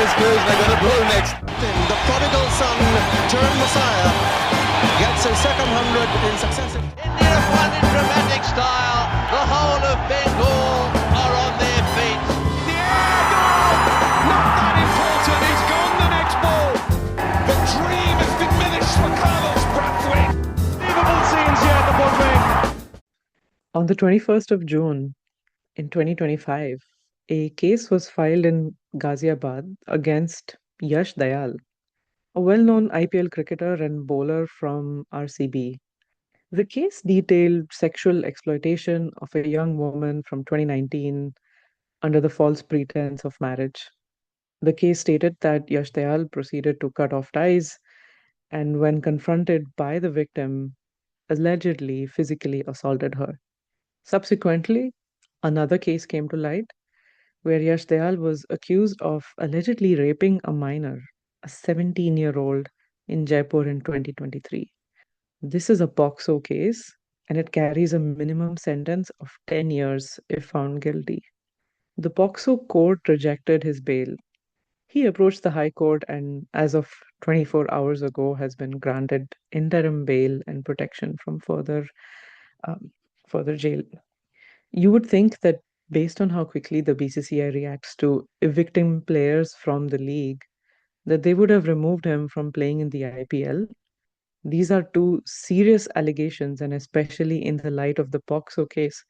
is good. They're going to bowl next. The prodigal son turned Messiah gets his second 100 in successive. India have won in dramatic style. The whole of Bengal are on their feet. The air goal! Not that important. He's gone the next ball. The dream has diminished for Carlos Brathwaite. Unbelievable scenes here at the Broadway. On the 21st of June in 2025, a case was filed in Ghaziabad against Yash Dayal, a well-known IPL cricketer and bowler from RCB. The case detailed sexual exploitation of a young woman from 2019 under the false pretense of marriage. The case stated that Yash Dayal proceeded to cut off ties and, when confronted by the victim, allegedly physically assaulted her. Subsequently, another case came to light where Yash Dayal was accused of allegedly raping a minor, a 17-year-old, in Jaipur in 2023. This is a POCSO case, and it carries a minimum sentence of 10 years if found guilty. The POCSO court rejected his bail. He approached the High Court and, as of 24 hours ago, has been granted interim bail and protection from further jail. You would think that based on how quickly the BCCI reacts to evicting players from the league, that they would have removed him from playing in the IPL. These are two serious allegations, and especially in the light of the POCSO case,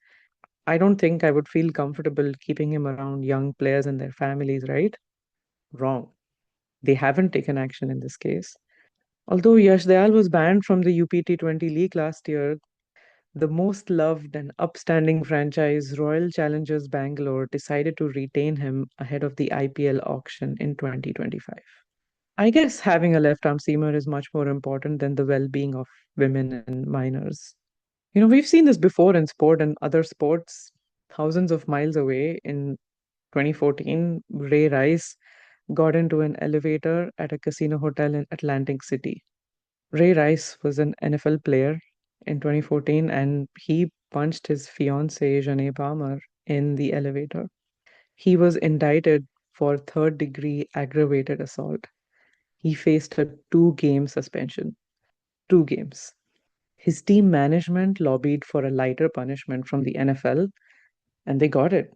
I don't think I would feel comfortable keeping him around young players and their families, right? Wrong. They haven't taken action in this case. Although Yash Dayal was banned from the UP T20 league last year, the most loved and upstanding franchise, Royal Challengers Bangalore, decided to retain him ahead of the IPL auction in 2025. I guess having a left arm seamer is much more important than the well being of women and minors. We've seen this before in sport and other sports. Thousands of miles away in 2014, Ray Rice got into an elevator at a casino hotel in Atlantic City. Ray Rice was an NFL player in 2014 and he punched his fiancée, Janae Palmer, in the elevator. He was indicted for third-degree aggravated assault. He faced a 2-game suspension. 2 games. His team management lobbied for a lighter punishment from the NFL, and they got it.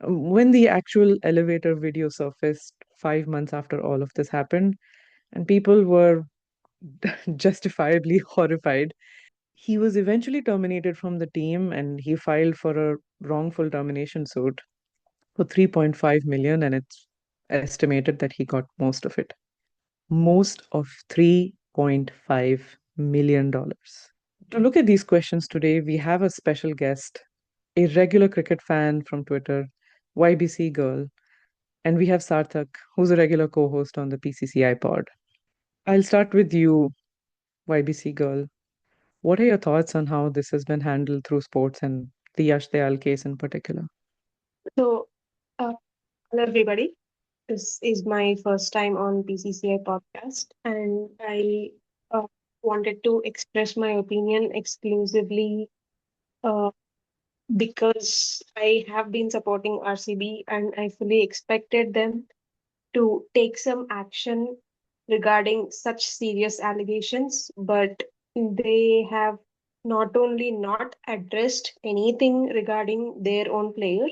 When the actual elevator video surfaced 5 months after all of this happened, and people were justifiably horrified, he was eventually terminated from the team and he filed for a wrongful termination suit for 3.5 million, and it's estimated that he got most of it. Most of $3.5 million. To look at these questions today, we have a special guest, a regular cricket fan from Twitter, YBC Girl, and we have Sarthak, who's a regular co-host on the PCCI pod. I'll start with you, YBC Girl. What are your thoughts on how this has been handled through sports and the Yash Dayal case in particular? So, hello everybody. This is my first time on PCCI podcast, and I wanted to express my opinion exclusively uh, because I have been supporting RCB and I fully expected them to take some action regarding such serious allegations, but they have not only not addressed anything regarding their own player,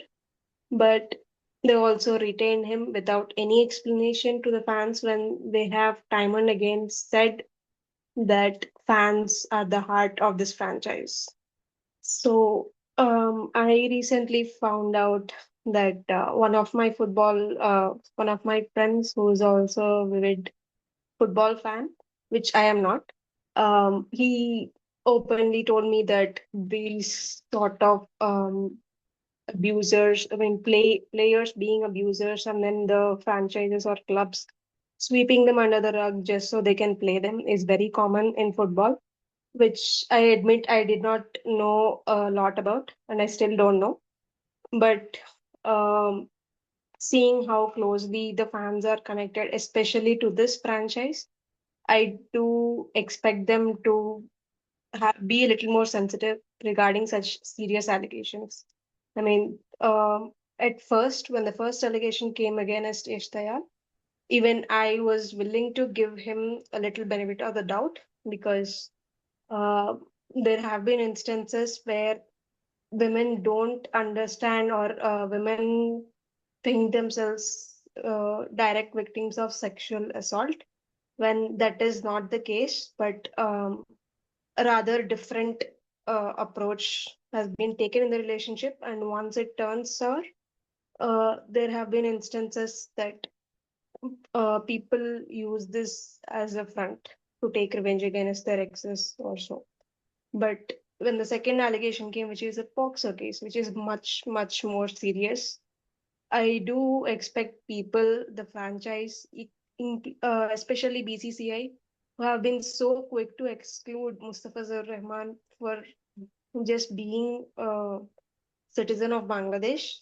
but they also retained him without any explanation to the fans when they have time and again said that fans are the heart of this franchise. So I recently found out that one of my friends who is also a vivid football fan, which I am not, he openly told me that these sort of abusers, I mean, players being abusers, and then the franchises or clubs sweeping them under the rug just so they can play them is very common in football, which I admit I did not know a lot about, and I still don't know. But um, seeing how closely the fans are connected, especially to this franchise, I do expect them to be a little more sensitive regarding such serious allegations. I mean, at first, when the first allegation came against Yash Dayal, even I was willing to give him a little benefit of the doubt because uh, there have been instances where women don't understand or women think themselves direct victims of sexual assault when that is not the case, but a rather different approach has been taken in the relationship. And once it turns sour, there have been instances that people use this as a front to take revenge against their exes or so. But when the second allegation came, which is a POXO case, which is much, much more serious, I do expect people, the franchise, especially BCCI, who have been so quick to exclude Mustafa Rahman for just being a citizen of Bangladesh,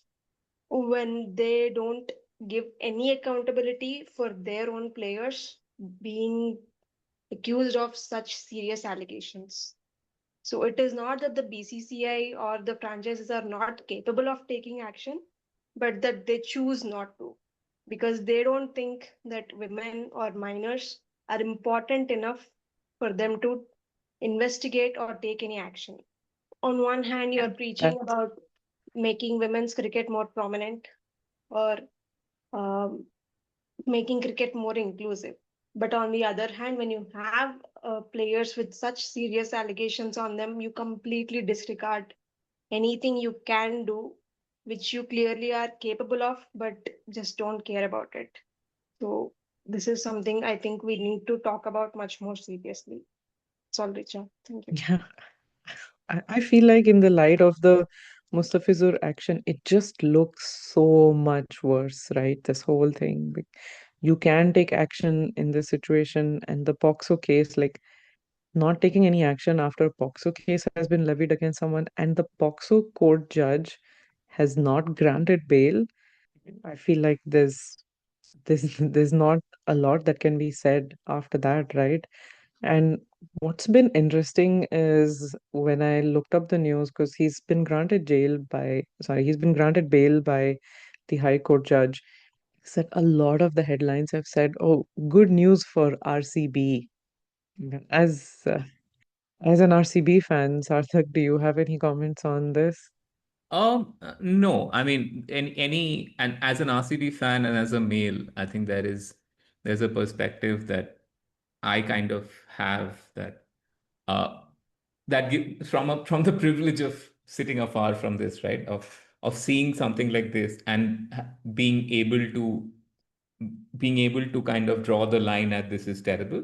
when they don't give any accountability for their own players being accused of such serious allegations. So it is not that the BCCI or the franchises are not capable of taking action, but that they choose not to because they don't think that women or minors are important enough for them to investigate or take any action. On one hand, you're preaching That's about making women's cricket more prominent or um, making cricket more inclusive. But on the other hand, when you have players with such serious allegations on them, you completely disregard anything you can do, which you clearly are capable of, but just don't care about it. So, this is something I think we need to talk about much more seriously. That's all, Richa. Thank you. yeah. I feel like in the light of the Mustafizur action, it just looks so much worse, right? This whole thing. Like, you can take action in this situation, and the POXO case, like not taking any action after a POXO case has been levied against someone, and the POXO court judge has not granted bail. I feel like there's not a lot that can be said after that, right? And what's been interesting is when I looked up the news, because he's been granted bail by the High Court judge. Said a lot of the headlines have said, "Oh, good news for RCB." Yeah. As an RCB fan, Sarthak, do you have any comments on this? No, I mean, and as an RCB fan and as a male, I think there's a perspective that I kind of have uh, from the privilege of sitting afar from this, right? Of seeing something like this and being able to kind of draw the line at this is terrible,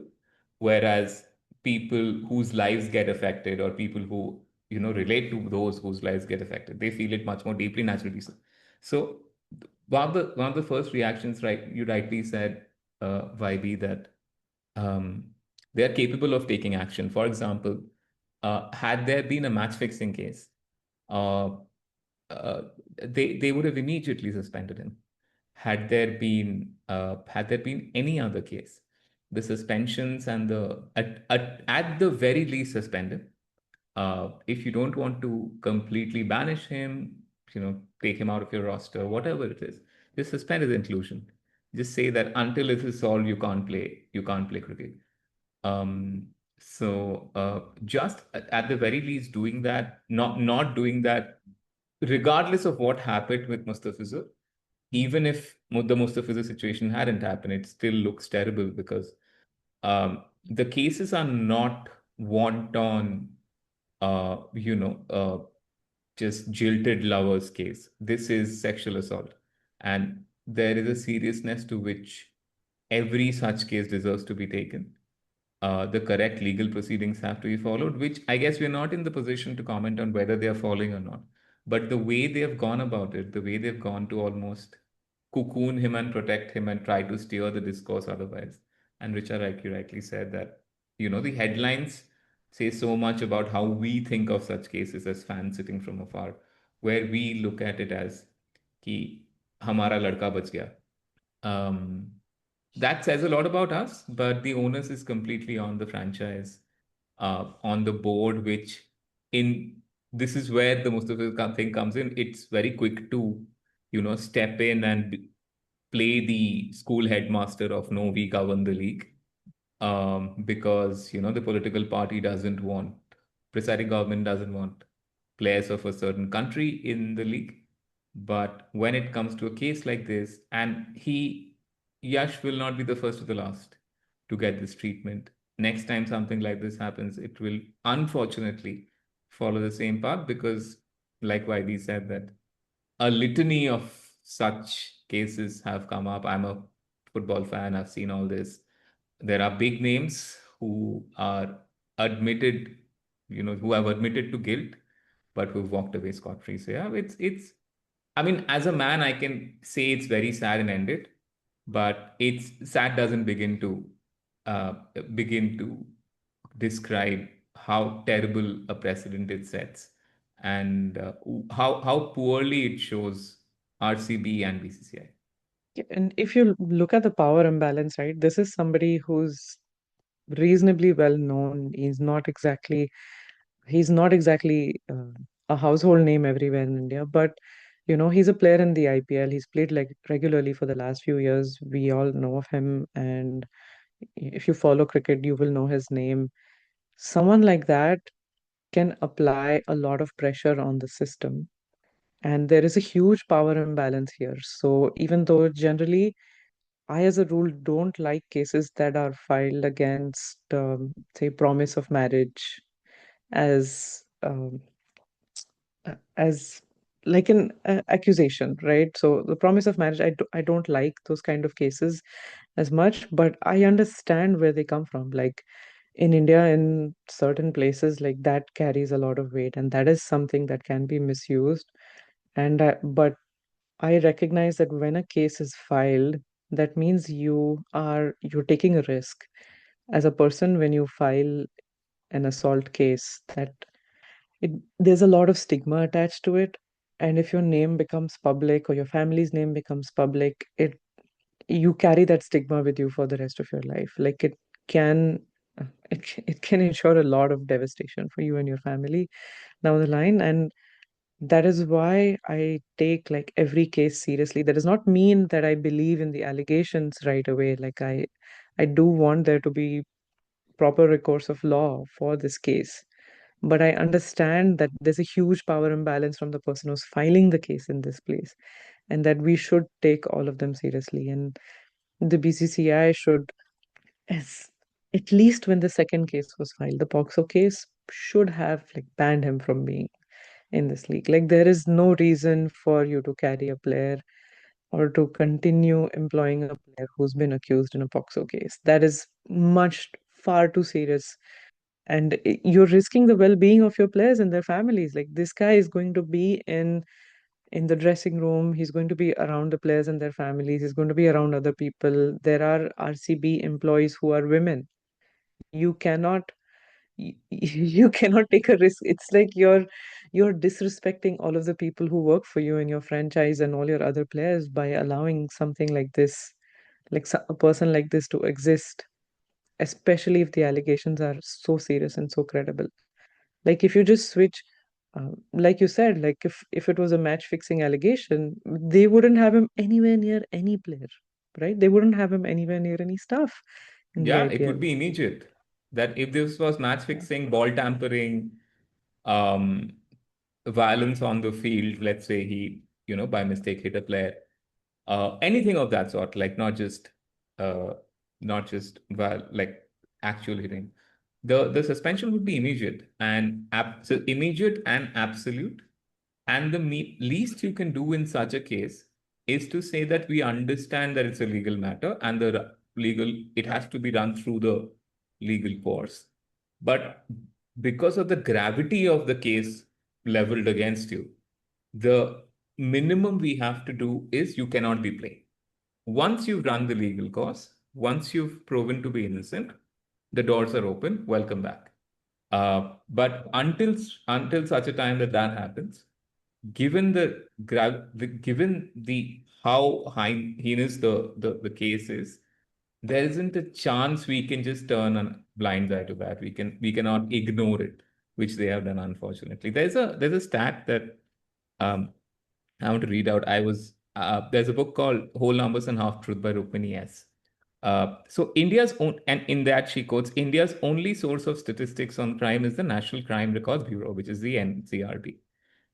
whereas people whose lives get affected or people who relate to those whose lives get affected, they feel it much more deeply, naturally. So one of the first reactions, right? You rightly said, YB, that um, they are capable of taking action. For example, had there been a match fixing case, uh, uh, they would have immediately suspended him. Had there been any other case, the suspensions and at the very least suspend him. If you don't want to completely banish him, take him out of your roster, whatever it is, just suspend his inclusion. Just say that until it is solved, you can't play cricket. Um, so just at the very least doing that, not doing that, regardless of what happened with Mustafizur, even if the Mustafizur situation hadn't happened, it still looks terrible because the cases are not wanton, just jilted lovers case. This is sexual assault, and there is a seriousness to which every such case deserves to be taken. The correct legal proceedings have to be followed, which I guess we're not in the position to comment on whether they are following or not. But the way they have gone about it, the way they've gone to almost cocoon him and protect him and try to steer the discourse otherwise. And Richa, like you rightly said, that the headlines say so much about how we think of such cases as fans sitting from afar, where we look at it as कि हमारा लड़का बच गया. Um, that says a lot about us, but the onus is completely on the franchise, on the board, which in this is where the Mustafa thing comes in. It's very quick to, step in and play the school headmaster of no, we govern the league, because the political party doesn't want, presiding government doesn't want players of a certain country in the league. But when it comes to a case like this, and Yash will not be the first or the last to get this treatment. Next time something like this happens, it will unfortunately follow the same path, because, like Vaidi said, that a litany of such cases have come up. I'm a football fan, I've seen all this. There are big names who are admitted, who have admitted to guilt, but who've walked away scot-free. So yeah, it's I mean, as a man, I can say it's very sad and ended, but it's sad doesn't uh, begin to describe how terrible a precedent it sets, and how poorly it shows RCB and BCCI. Yeah, and if you look at the power imbalance, right, this is somebody who's reasonably well known. He's not exactly a household name everywhere in India, but he's a player in the IPL. He's played like regularly for the last few years. We all know of him, and if you follow cricket, you will know his name. Someone like that can apply a lot of pressure on the system, and there is a huge power imbalance here. So even though generally I, as a rule, don't like cases that are filed against, say, promise of marriage as as like an accusation, right? So the promise of marriage, I don't like those kind of cases as much, but I understand where they come from. Like in India, in certain places, like that carries a lot of weight, and that is something that can be misused. But I recognize that when a case is filed, that means you're taking a risk as a person when you file an assault case, that it there's a lot of stigma attached to it. And if your name becomes public or your family's name becomes public, it you carry that stigma with you for the rest of your life. Like can it can ensure a lot of devastation for you and your family down the line. And that is why I take like every case seriously. That does not mean that I believe in the allegations right away. Like I do want there to be proper recourse of law for this case. But I understand that there's a huge power imbalance from the person who's filing the case in this place, and that we should take all of them seriously. And the BCCI should, as at least when the second case was filed, the POXO case, should have like banned him from being in this league. Like there is no reason for you to carry a player or to continue employing a player who's been accused in a POXO case. That is much far too serious. And you're risking the well-being of your players and their families. Like this guy is going to be in the dressing room, he's going to be around the players and their families, he's going to be around other people. There are RCB employees who are women. You cannot you cannot take a risk. It's like you're disrespecting all of the people who work for you in your franchise and all your other players by allowing something like this, like a person like this to exist, especially if the allegations are so serious and so credible. Like if you just switch, like you said, like if it was a match fixing allegation, they wouldn't have him anywhere near any player, right? They wouldn't have him anywhere near any staff in the Yeah, it would IPL. be immediate. That if this was match fixing, ball tampering, um, violence on the field, let's say he, by mistake hit a player, anything of that sort, like uh, not just like actual hitting, the suspension would be immediate and immediate and absolute. And the least you can do in such a case is to say that we understand that it's a legal matter and it has to be done through the legal course. But because of the gravity of the case leveled against you, the minimum we have to do is you cannot be playing. Once you've run the legal course, once you've proven to be innocent, the doors are open. Welcome back. But until such a time that that happens, given given the how heinous the case is, there isn't a chance we can just turn a blind eye to that. We cannot ignore it, which they have done, unfortunately. There's a stat that um I want to read out. I was There's a book called Whole Numbers and Half Truth by Rukmini S. So India's own, and in that she quotes, India's only source of statistics on crime is the National Crime Records Bureau, which is the NCRB.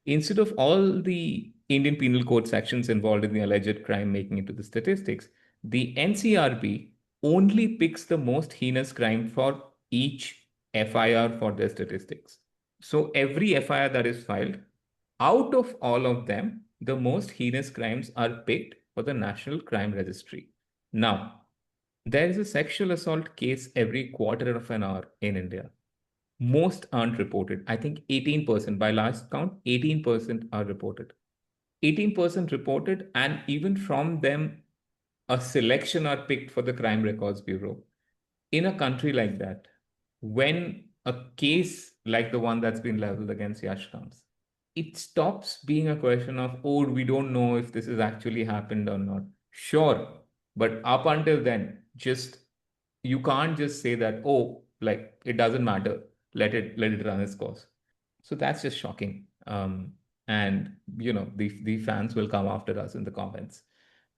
Instead of all the Indian Penal Code sections involved in the alleged crime making into the statistics, the NCRB only picks the most heinous crime for each FIR for their statistics. So every FIR that is filed, out of all of them, the most heinous crimes are picked for the National Crime Registry. Now, there is a sexual assault case every quarter of an hour in India. Most aren't reported. I think 18%, by last count, 18% are reported. 18% reported, and even from them, a selection are picked for the Crime Records Bureau. In a country like that, when a case like the one that's been leveled against Yash comes, it stops being a question of, oh, we don't know if this has actually happened or not. Sure, but up until then, just you can't just say that, oh, like it doesn't matter, let it run its course. So that's just shocking. And the fans will come after us in the comments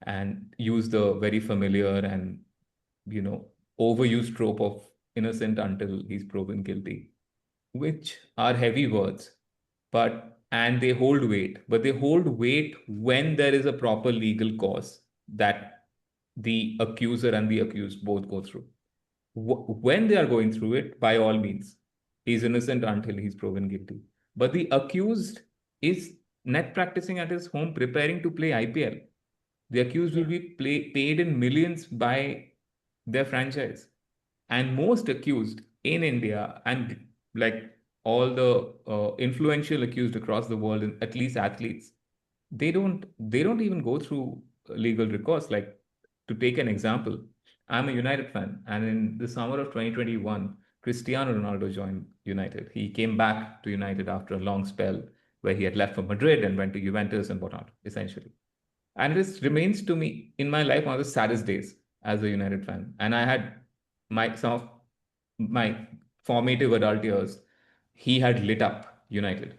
and use the very familiar and you know overused trope of innocent until he's proven guilty, which are heavy words, but and they hold weight, but they hold weight when there is a proper legal cause that the accuser and the accused both go through. When they are going through it, by all means, he's innocent until he's proven guilty. But the accused is net practicing at his home preparing to play IPL. The accused will Yeah. be paid in millions by their franchise. And most accused in India, and like all the influential accused across the world, at least athletes, they don't even go through legal recourse. Like, to take an example, I'm a United fan, and in the summer of 2021, Cristiano Ronaldo joined United. He came back to United after a long spell where he had left for Madrid and went to Juventus and whatnot, essentially. And this remains to me in my life one of the saddest days as a United fan. And I had some of my formative adult years. He had lit up United.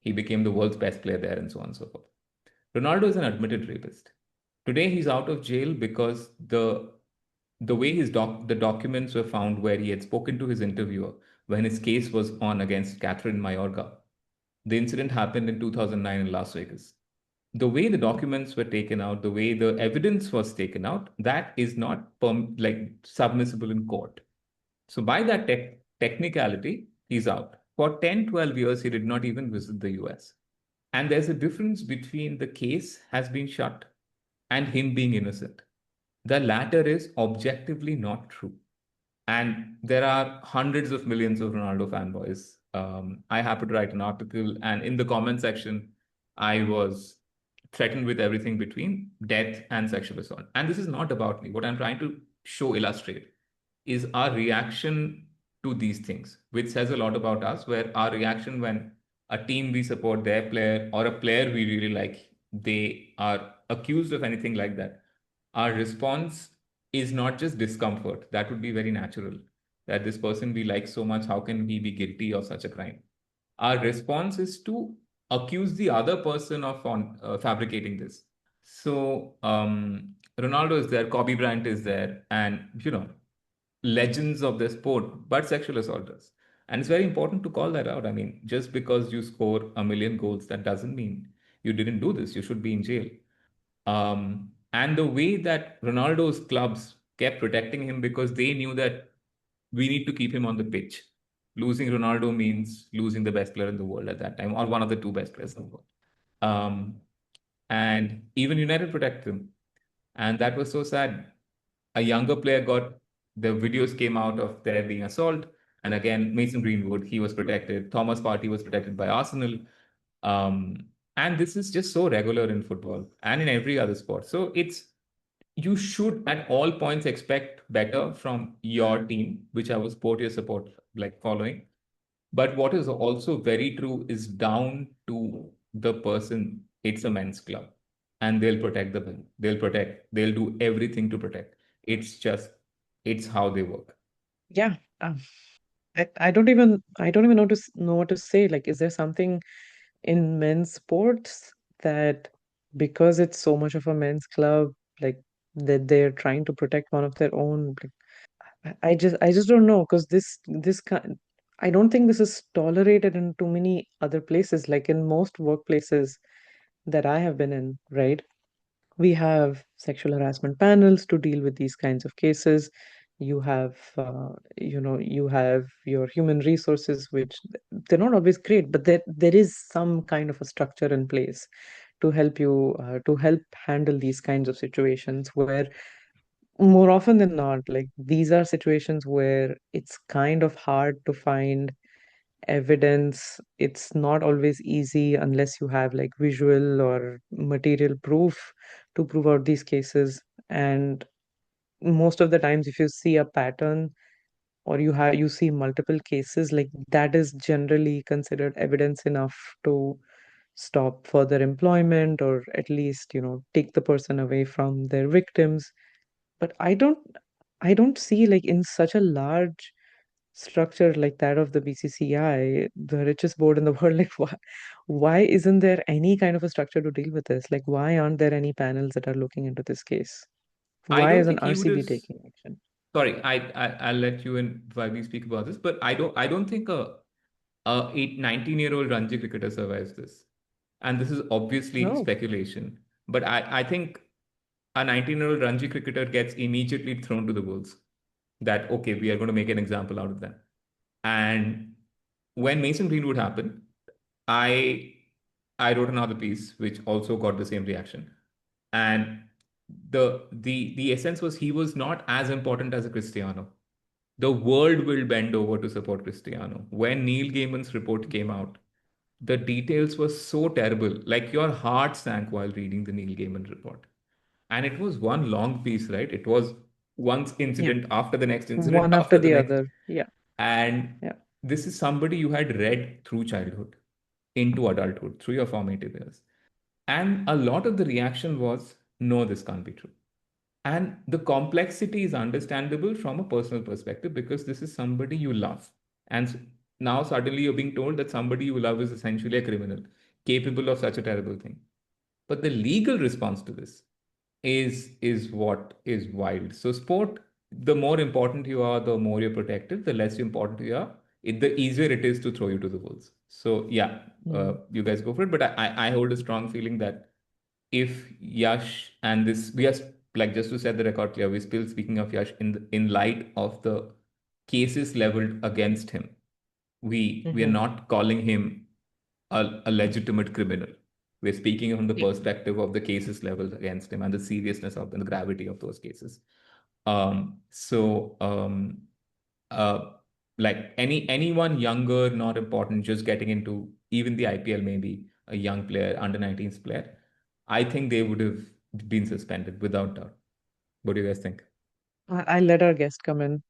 He became the world's best player there, and so on and so forth. Ronaldo is an admitted rapist. Today he's out of jail because the way the documents were found where he had spoken to his interviewer when his case was on against Catherine Mayorga. The incident happened in 2009 in Las Vegas. The way the documents were taken out, the way the evidence was taken out, that is not like submissible in court. So by that technicality, he's out. For 10, 12 years, he did not even visit the US. And there's a difference between the case has been shut and him being innocent. The latter is objectively not true. And there are hundreds of millions of Ronaldo fanboys. I happened to write an article, and in the comment section, I was threatened with everything between death and sexual assault. And this is not about me. What I'm trying to illustrate, is our reaction to these things, which says a lot about us, where our reaction when a team we support, their player or a player we really like, they are accused of anything like that. Our response is not just discomfort. That would be very natural. That this person we like so much, how can he be guilty of such a crime? Our response is to accuse the other person of fabricating this. So Ronaldo is there, Kobe Bryant is there, and legends of the sport, but sexual assaulters. And it's very important to call that out. I mean, just because you score a million goals, that doesn't mean you didn't do this. You should be in jail. And the way that Ronaldo's clubs kept protecting him because they knew that we need to keep him on the pitch. Losing Ronaldo means losing the best player in the world at that time, or one of the two best players in the world. Um, and even United protected him. And that was so sad. A younger player the videos came out of there being assault. And again, Mason Greenwood, he was protected. Thomas Partey was protected by Arsenal. And this is just so regular in football and in every other sport. So you should at all points expect better from your team, whichever sport you support, like following. But what is also very true is down to the person. It's a men's club, and they'll protect the men. They'll do everything to protect. It's how they work. Yeah. I don't even know what to say. Like, is there something in men's sports that because it's so much of a men's club, like that they're trying to protect one of their own. Like, I just don't know because this kind. I don't think this is tolerated in too many other places. Like in most workplaces that I have been in, right? We have sexual harassment panels to deal with these kinds of cases. You have you have your human resources, which they're not always great, but there is some kind of a structure in place to help you to help handle these kinds of situations where more often than not, like these are situations where it's kind of hard to find evidence. It's not always easy unless you have like visual or material proof to prove out these cases. And most of the times, if you see a pattern or you see multiple cases, like that is generally considered evidence enough to stop further employment or at least, take the person away from their victims. But I don't see like in such a large structure like that of the BCCI, the richest board in the world, like why isn't there any kind of a structure to deal with this? Like why aren't there any panels that are looking into this case? I Why don't isn't think he would RCB have. taking action? Sorry, I'll let you in while we speak about this, but I don't think a 19-year-old Ranji cricketer survives this, and this is obviously No. speculation. But I think a 19-year-old Ranji cricketer gets immediately thrown to the wolves. That okay, we are going to make an example out of them. And when Mason Greenwood happened, I I wrote another piece which also got the same reaction. And the essence was he was not as important as a Cristiano. The world will bend over to support Cristiano. When Neil Gaiman's report came out, the details were so terrible. Like your heart sank while reading the Neil Gaiman report. And it was one long piece, right? It was one Yeah. incident after the next incident One after after the the next. other. Yeah. And Yeah. this is somebody you had read through childhood into adulthood, through your formative years. And a lot of the reaction was, no, this can't be true. And the complexity is understandable from a personal perspective because this is somebody you love. And now suddenly you're being told that somebody you love is essentially a criminal, capable of such a terrible thing. But the legal response to this is what is wild. So sport, the more important you are, the more you're protected, the less important you are, the easier it is to throw you to the wolves. So yeah, Mm. you guys go for it. But I hold a strong feeling that if Yash and this we are like just to set the record clear, we're still speaking of Yash in light of the cases leveled against him. We are Mm-hmm. not calling him a legitimate criminal. We're speaking from the Yeah. perspective of the cases leveled against him and the seriousness of them, the gravity of those cases. So uh, like anyone younger, not important, just getting into even the IPL, maybe a young player, under 19s player, I think they would have been suspended without doubt. What do you guys think? I'll let our guest come in.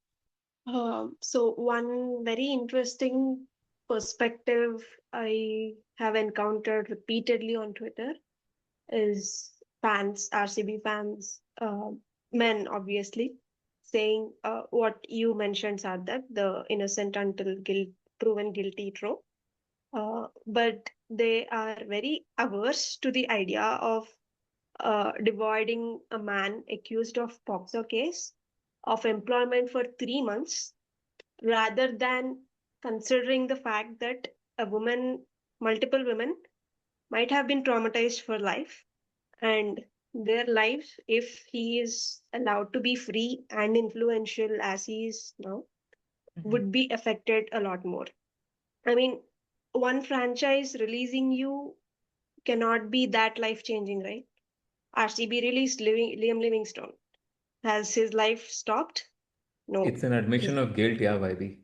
So one very interesting perspective I have encountered repeatedly on Twitter is fans, RCB fans, men obviously, saying what you mentioned, Sardak, the innocent until proven guilty trope. But they are very averse to the idea of devoiding a man accused of POXO case of employment for 3 months rather than considering the fact that a woman, multiple women, might have been traumatized for life and their lives, if he is allowed to be free and influential as he is now, Mhm. would be affected a lot more. I mean, one franchise releasing you cannot be that life changing, right? RCB released Liam Livingstone. Has his life stopped? No. It's an admission His of guilt, yeah, Vibe.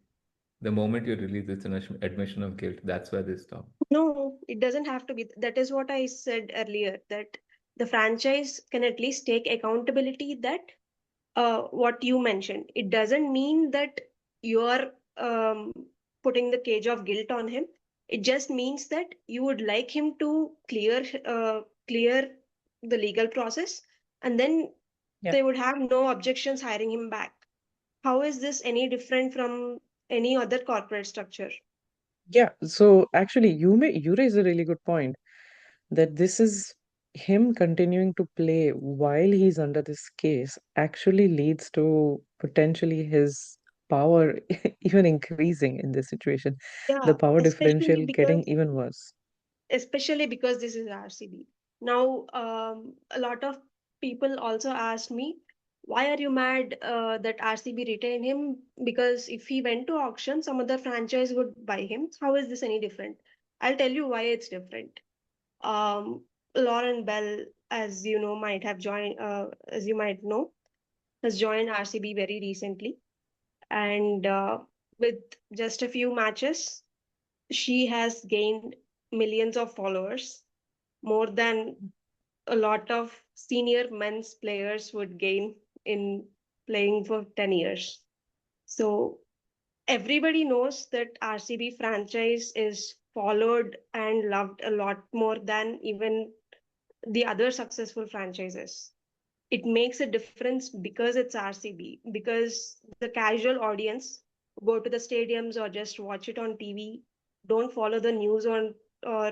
The moment you release, it's an admission of guilt. That's where they stop. No, it doesn't have to be. That is what I said earlier, that the franchise can at least take accountability that what you mentioned. It doesn't mean that you're putting the cage of guilt on him. It just means that you would like him to clear the legal process, and then Yeah. they would have no objections hiring him back. How is this any different from any other corporate structure? Yeah. So actually, you raise a really good point that this is. him continuing to play while he's under this case actually leads to potentially his power even increasing in this situation, the Yeah, power differential getting even worse. especially because this is RCB. Now, a lot of people also asked me, why are you mad that RCB retained him? Because if he went to auction, some other franchise would buy him. How is this any different? I'll tell you why it's different. Um, Lauren Bell, as you might know, has joined RCB very recently, and with just a few matches, she has gained millions of followers, more than a lot of senior men's players would gain in playing for 10 years. So everybody knows that RCB franchise is followed and loved a lot more than even the other successful franchises. It makes a difference because it's RCB, because the casual audience go to the stadiums or just watch it on TV, don't follow the news on or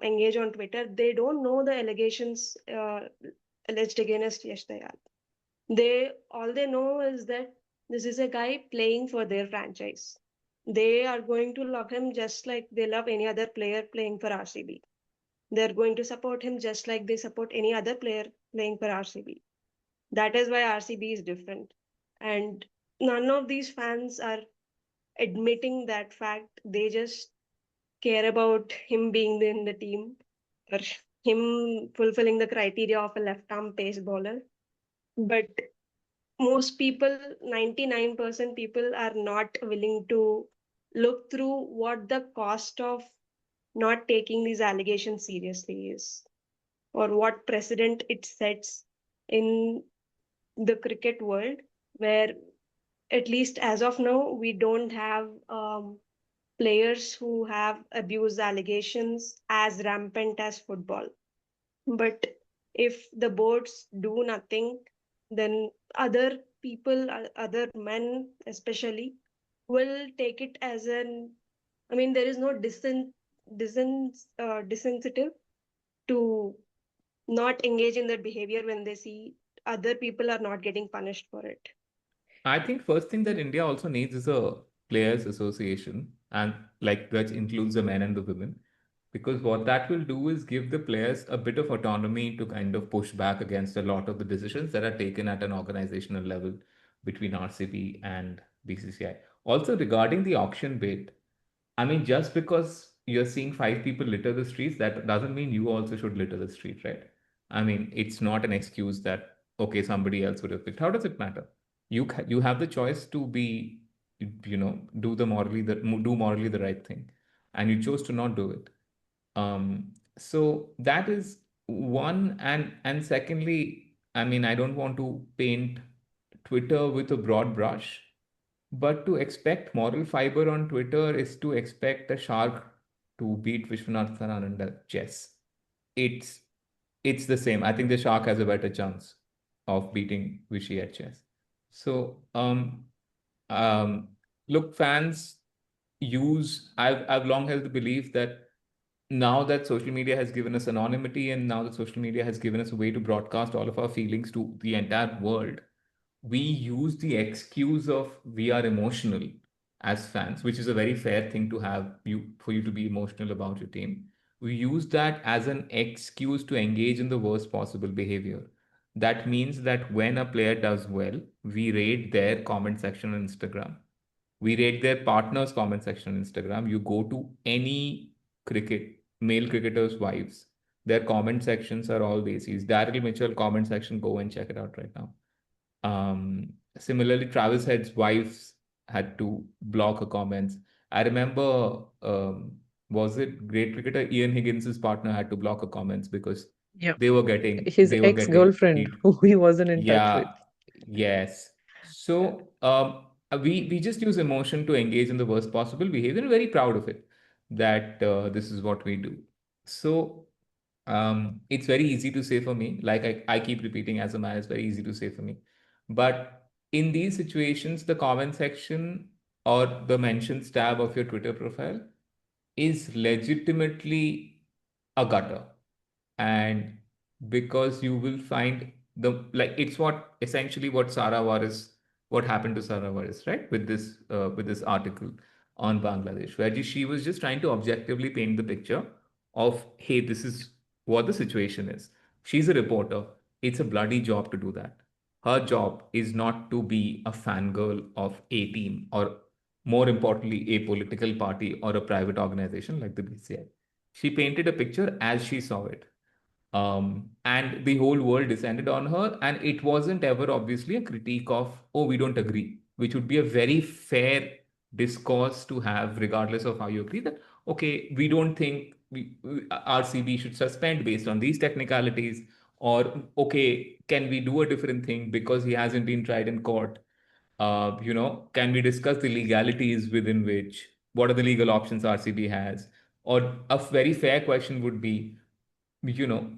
engage on Twitter. They don't know the allegations alleged against Yash Dayal. They know is that this is a guy playing for their franchise. They are going to love him just like they love any other player playing for RCB. They're going to support him just like they support any other player playing for RCB. That is why RCB is different. And none of these fans are admitting that fact. They just care about him being in the team or him fulfilling the criteria of a left arm pace bowler. But most people, 99% people, are not willing to look through what the cost of not taking these allegations seriously is, or what precedent it sets in the cricket world, where at least as of now we don't have players who have abuse allegations as rampant as football. But if the boards do nothing, then other people, other men especially, will take it as an, I mean, there is no disincentive to not engage in that behavior when they see other people are not getting punished for it. I think first thing that India also needs is a players association, and like that includes the men and the women, because what that will do is give the players a bit of autonomy to kind of push back against a lot of the decisions that are taken at an organizational level between RCB and BCCI. Also regarding the auction bid, I mean, just because you're seeing five people litter the streets, that doesn't mean you also should litter the street, right? I mean, it's not an excuse that, okay, somebody else would have picked. How does it matter? You have the choice to be, do morally the right thing, and you chose to not do it. So that is one, and secondly, I mean, I don't want to paint Twitter with a broad brush, but to expect moral fiber on Twitter is to expect a shark to beat Vishwanathan Anand at chess. It's it's the same. I think the shark has a better chance of beating Vishy at chess. So um, look, fans I've long held the belief that now that social media has given us anonymity, and now that social media has given us a way to broadcast all of our feelings to the entire world, we use the excuse of we are emotional as fans, which is a very fair thing to have you for you to be emotional about your team. We use that as an excuse to engage in the worst possible behavior. That means that when a player does well, we rate their comment section on Instagram. We rate their partner's comment section on Instagram. You go to any male cricketers' wives, their comment sections are all Desis. Daryl Mitchell comment section, go and check it out right now. Similarly, Travis Head's wives had to block her comments. I remember, was it great cricketer Ian Higgins's partner had to block her comments because Yeah. they were getting His they were getting ex-girlfriend, heat. who he wasn't in touch with. Yeah, yes. So we just use emotion to engage in the worst possible behavior. And very proud of it that this is what we do. So it's very easy to say for me. Like I keep repeating, as a man, it's very easy to say for me. But in these situations, the comment section or the mentions tab of your Twitter profile is legitimately a gutter. And because you will find the like it's what essentially what Sarah Waris what happened to Sarah Waris, right? With this article on Bangladesh, where she was just trying to objectively paint the picture of, hey, this is what the situation is. She's a reporter. It's a bloody job to do that. Her job is not to be a fangirl of a team or, more importantly, a political party or a private organization like the BCI. She painted a picture as she saw it, and the whole world descended on her. And it wasn't ever obviously a critique of, oh, we don't agree, which would be a very fair discourse to have, regardless of how you agree. That, okay, we don't think RCB should suspend based on these technicalities, or okay, can we do a different thing because he hasn't been tried in court? Can we discuss the legalities within which, what are the legal options RCB has? Or a very fair question would be, you know,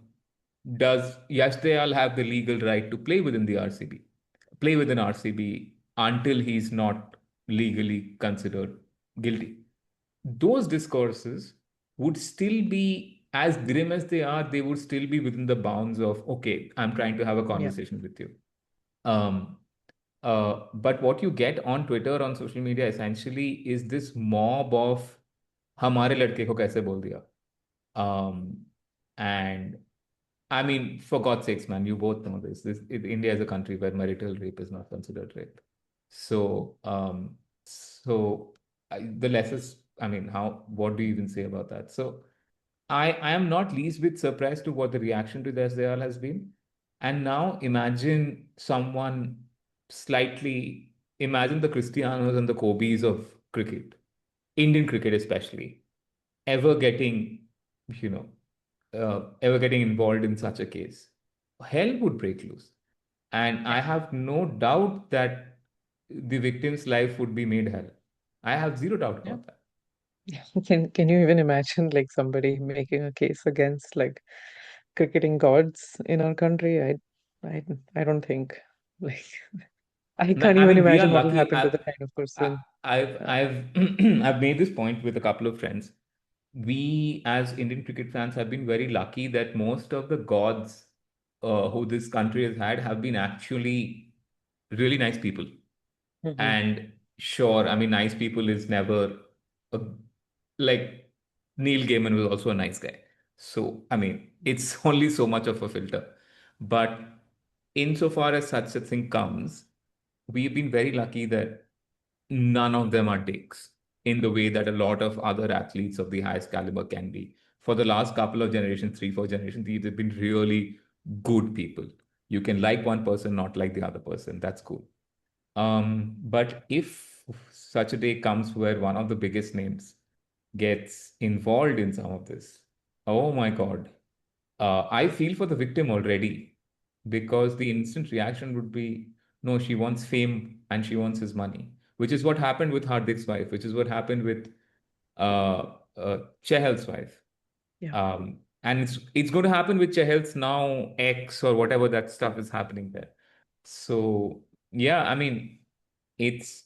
does Yashdayal have the legal right to play within the RCB, play within RCB until he's not legally considered guilty? Those discourses would still be as grim as they are, they would still be within the bounds of, okay, I'm trying to have a Yeah. conversation with you. Um, but what you get on Twitter, on social media, essentially is this mob of हमारे लड़के को कैसे बोल दिया. And I mean, for God's sakes, man, you both know this. India is a country where marital rape is not considered rape. So, the lessons, I mean, what do you even say about that? So, I am not least bit surprised to what the reaction to this all has been. And now imagine the Cristianos and the Kobes of cricket, Indian cricket especially, ever getting, you know, ever getting involved in such a case. Hell would break loose. And I Yeah. have no doubt that the victim's life would be made hell. I have zero doubt Yeah. about that. Can you even imagine like somebody making a case against like cricketing gods in our country? I I don't think like I can't I even mean, we are imagine what will lucky. happen to the kind of person. Uh, I've I've made this point with a couple of friends. We as Indian cricket fans have been very lucky that most of the gods who this country has had have been actually really nice people. mhm. And sure, I mean, nice people is never a, like Neil Gaiman was also a nice guy. So, I mean, it's only so much of a filter. But insofar as such a thing comes, we've been very lucky that none of them are dicks in the way that a lot of other athletes of the highest caliber can be. For the last couple of generations, three, 4 generations, these have been really good people. You can like one person, not like the other person. That's cool. But if such a day comes where one of the biggest names gets involved in some of this, oh my God, I feel for the victim already, because the instant reaction would be, no, she wants fame and she wants his money, which is what happened with Hardik's wife, which is what happened with Chehal's wife. Yeah. And it's going to happen with Chehal's now ex or whatever that stuff is happening there. So, yeah, I mean, it's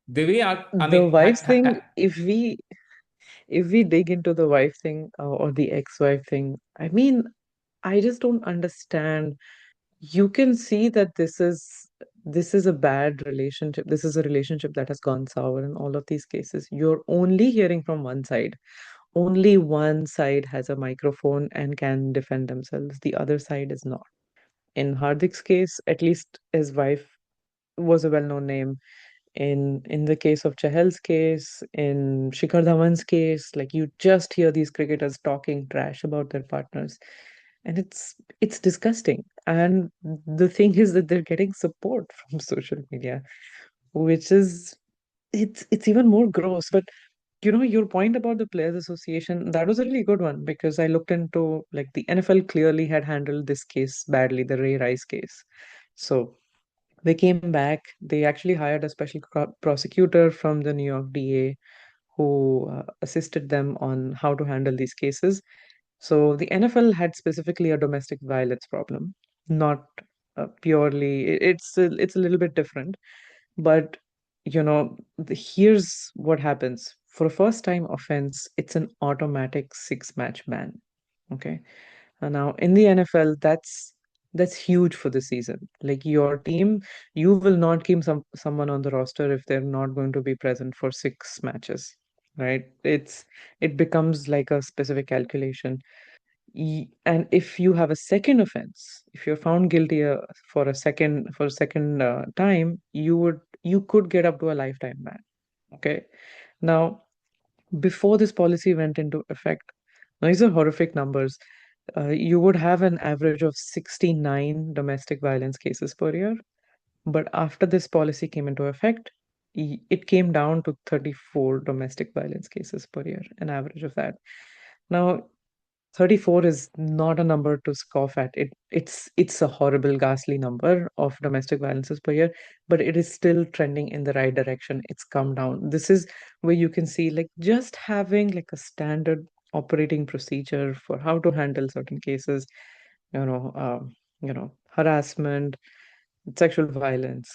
the way I The mean, wife thing, if we dig into the wife thing or the ex-wife thing, I mean, I just don't understand. You can see that this is a bad relationship. This is a relationship that has gone sour in all of these cases. You're only hearing from one side. Only one side has a microphone and can defend themselves. The other side is not. In Hardik's case, at least his wife was a well-known name. In the case of Chahal's case, in Shikhar Dhawan's case, like you just hear these cricketers talking trash about their partners, and it's disgusting. And the thing is that they're getting support from social media, which is it's even more gross. But your point about the Players Association, that was a really good one because I looked into like the NFL clearly had handled this case badly, the Ray Rice case. So they came back. They actually hired a special prosecutor from the New York DA who assisted them on how to handle these cases. So the NFL had specifically a domestic violence problem, not purely. It's a little bit different, but here's what happens. For a first time offense, it's an automatic 6-match ban. Okay. Now in the NFL, that's huge for the season. Like your team, you will not keep someone on the roster if they're not going to be present for 6 matches, right? It becomes like a specific calculation. And if you have a second offense, if you're found guilty for a second time, you could get up to a lifetime ban. Okay. Now, before this policy went into effect, now these are horrific numbers. You would have an average of 69 domestic violence cases per year. But after this policy came into effect, it came down to 34 domestic violence cases per year, an average of that. Now, 34 is not a number to scoff at. It's a horrible, ghastly number of domestic violences per year, but it is still trending in the right direction. It's come down. This is where you can see like just having like a standard operating procedure for how to handle certain cases, harassment, sexual violence,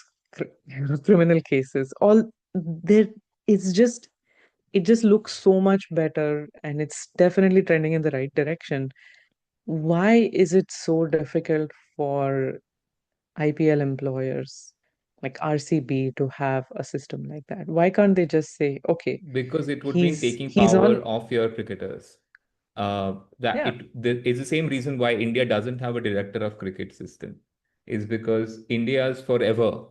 criminal cases, all there. It's just it just looks so much better, and it's definitely trending in the right direction. Why is it so difficult for IPL employers like RCB to have a system like that? Why can't they just say, okay, Because it would mean he's taking he's power on, off your cricketers. That yeah, it's the same reason why India doesn't have a director of cricket system, is because India's forever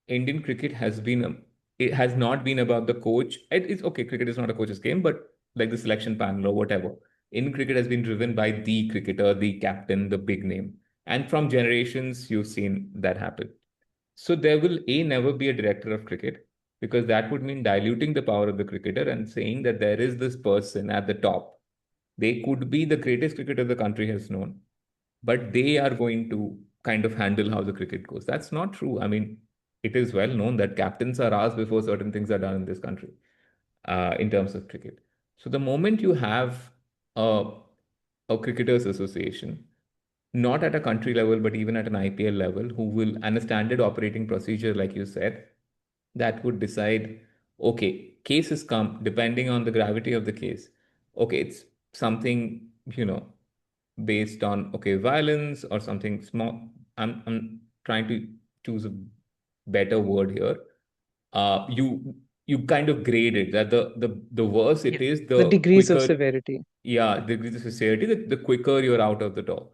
Indian cricket has been it has not been about the coach. It's okay, cricket is not a coach's game, but like the selection panel or whatever. In cricket has been driven by the cricketer, the captain, the big name. And from generations, you've seen that happen. So there will never be a director of cricket, because that would mean diluting the power of the cricketer and saying that there is this person at the top. They could be the greatest cricketer the country has known, but they are going to kind of handle how the cricket goes. That's not true. I mean, it is well known that captains are asked before certain things are done in this country, in terms of cricket. So the moment you have a, a cricketers association, not at a country level, but even at an IPL level, who will, and a standard operating procedure, like you said, that would decide, okay, cases come depending on the gravity of the case. Okay, it's something, based on, okay, violence or something small. I'm trying to choose a better word here. You kind of grade it, that the worse it yeah, is, the the degrees of quicker. severity. Yeah, the degree of severity, the quicker you're out of the door.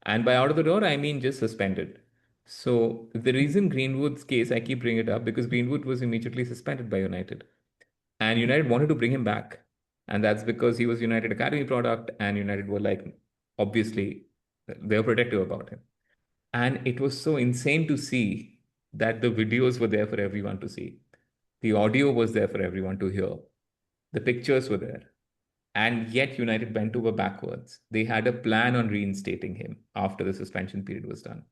And by out of the door, I mean just suspended. So the reason Greenwood's case, I keep bringing it up, because Greenwood was immediately suspended by United. And United wanted to bring him back. And that's because he was United Academy product, and United were like, obviously, they were protective about him. And it was so insane to see that the videos were there for everyone to see. The audio was there for everyone to hear. The pictures were there. And yet United bent over backwards. They had a plan on reinstating him after the suspension period was done.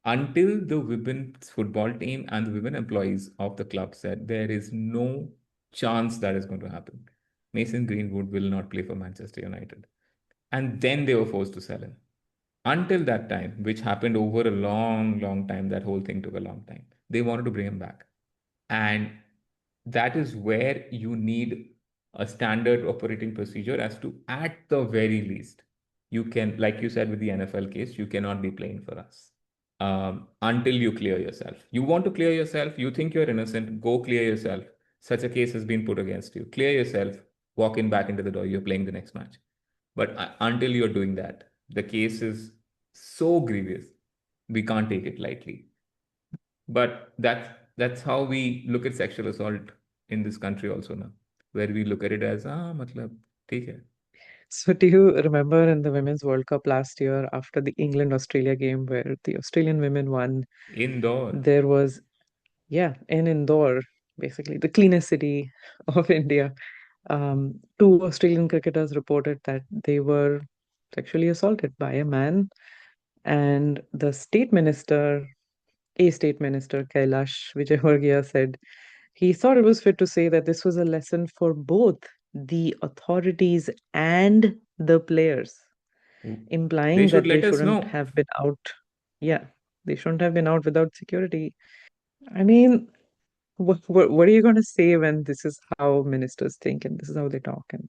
Until the women's football team and the women employees of the club said there is no chance that is going to happen. Mason Greenwood will not play for Manchester United. And then they were forced to sell him. Until that time, which happened over a long, long time, that whole thing took a long time. They wanted to bring him back. And that is where you need a standard operating procedure, as to, at the very least, you can, like you said with the NFL case, you cannot be playing for us, until you clear yourself. You want to clear yourself, you think you're innocent, go clear yourself. Such a case has been put against you. Clear yourself, walk in back into the door, you're playing the next match. But until you're doing that, the case is so grievous. We can't take it lightly. But that's how we look at sexual assault in this country also now, where we look at it as, matlab, theek hai. So do you remember in the Women's World Cup last year after the England-Australia game where the Australian women won, Indore. there was, yeah, in Indore, basically the cleanest city of India. Two Australian cricketers reported that they were sexually assaulted by a man, and the state minister, Kailash Vijaywargiya, said he thought it was fit to say that this was a lesson for both the authorities and the players, They implying should that they let us shouldn't know. have been out. Yeah, they shouldn't have been out without security. I mean, what are you going to say when this is how ministers think and this is how they talk? And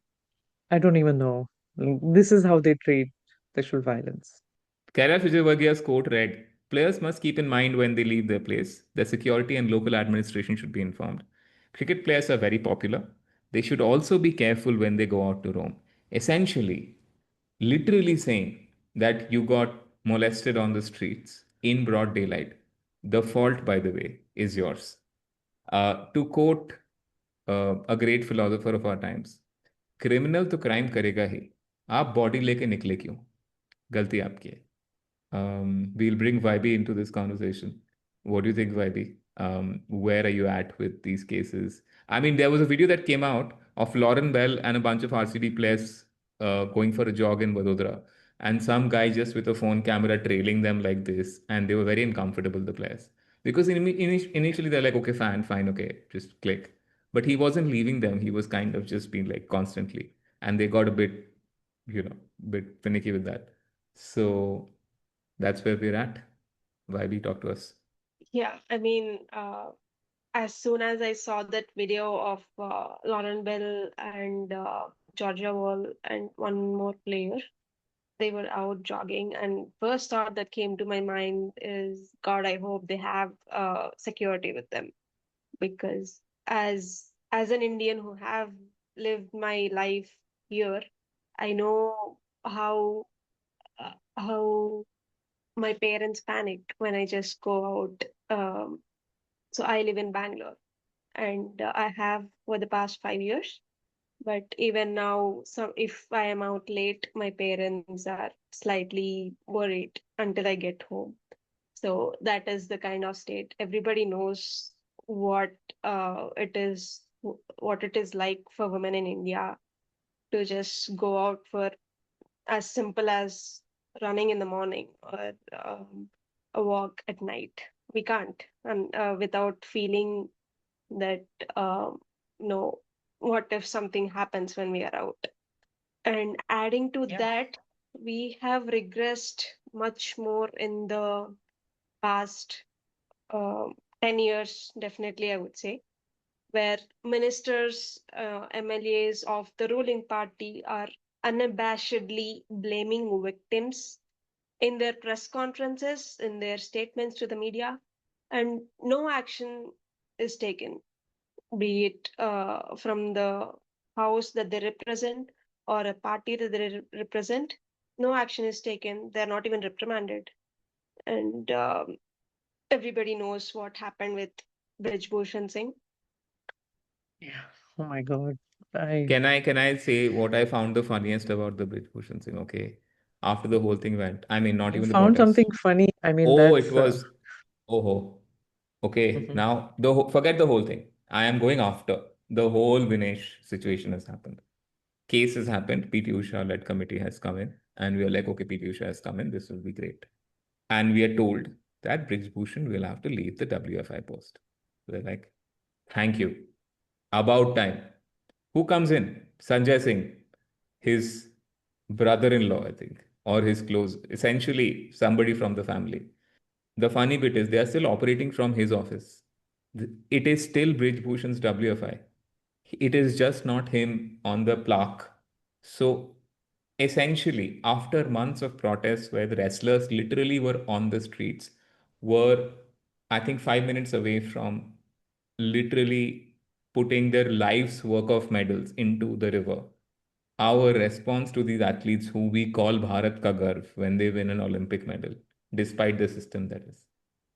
I don't even know. This is how they treat. sexual violence. Kailash Vijayvargiya's quote read, "Players must keep in mind when they leave their place, their security and local administration should be informed. Cricket players are very popular. They should also be careful when they go out to roam." Essentially, literally saying that you got molested on the streets in broad daylight. The fault, by the way, is yours. To quote a great philosopher of our times, criminal तो crime करेगा ही, आप body लेके निकले क्यों, गलती आपकी है. We'll bring Vibe into this conversation. What do you think, Vibe? Where are you at with these cases? I mean, there was a video that came out of Lauren Bell and a bunch of RCB players going for a jog in Vadodara, and some guy just with a phone camera trailing them like this, and they were very uncomfortable, the players. Because initially they're like, okay, fine, okay, just click. But he wasn't leaving them. He was kind of just being like constantly. And they got a bit, bit finicky with that. So that's where we're at. Why we talk to us? Yeah, I mean, as soon as I saw that video of Lauren Bell and Georgia Wall and one more player, they were out jogging, and first thought that came to my mind is, God, I hope they have security with them, because as an Indian who have lived my life here, I know how my parents panic when I just go out. So I live in Bangalore, and I have for the past 5 years. But even now, so if I am out late, my parents are slightly worried until I get home. So that is the kind of state. Everybody knows what what it is like for women in India to just go out for as simple as running in the morning or a walk at night. We can't, and without feeling that no, what if something happens when we are out? And adding to Yeah. that, we have regressed much more in the past uh, 10 years, definitely, I would say, where ministers, MLAs of the ruling party are unabashedly blaming victims in their press conferences, in their statements to the media, and no action is taken, be it from the house that they represent or a party that they represent. No action is taken. They're not even reprimanded. And everybody knows what happened with Brijbhushan Singh. Yeah. Oh my God. I Can I say what I found the funniest about the Bridge thing? Okay, after the whole thing went, I mean, not You even the found protest. something funny. I mean, Oh, it that's was. Oh, okay. mhm. Now forget the whole thing. I am going after the whole Vinesh situation has happened. Case has happened. PT Usha led committee has come in, and we are like, okay, PT Usha has come in. This will be great. And we are told that Briggs Bhushan will have to leave the WFI post. We're like, thank you. About time. Who comes in? Sanjay Singh, his brother-in-law, I think, or his close, essentially somebody from the family. The funny bit is they are still operating from his office. It is still Brij Bhushan's WFI. It is just not him on the plaque. So essentially, after months of protests where the wrestlers literally were on the streets, were, I think, 5 minutes away from literally putting their life's work of medals into the river. Our response to these athletes who we call Bharat Ka Garv when they win an Olympic medal, despite the system that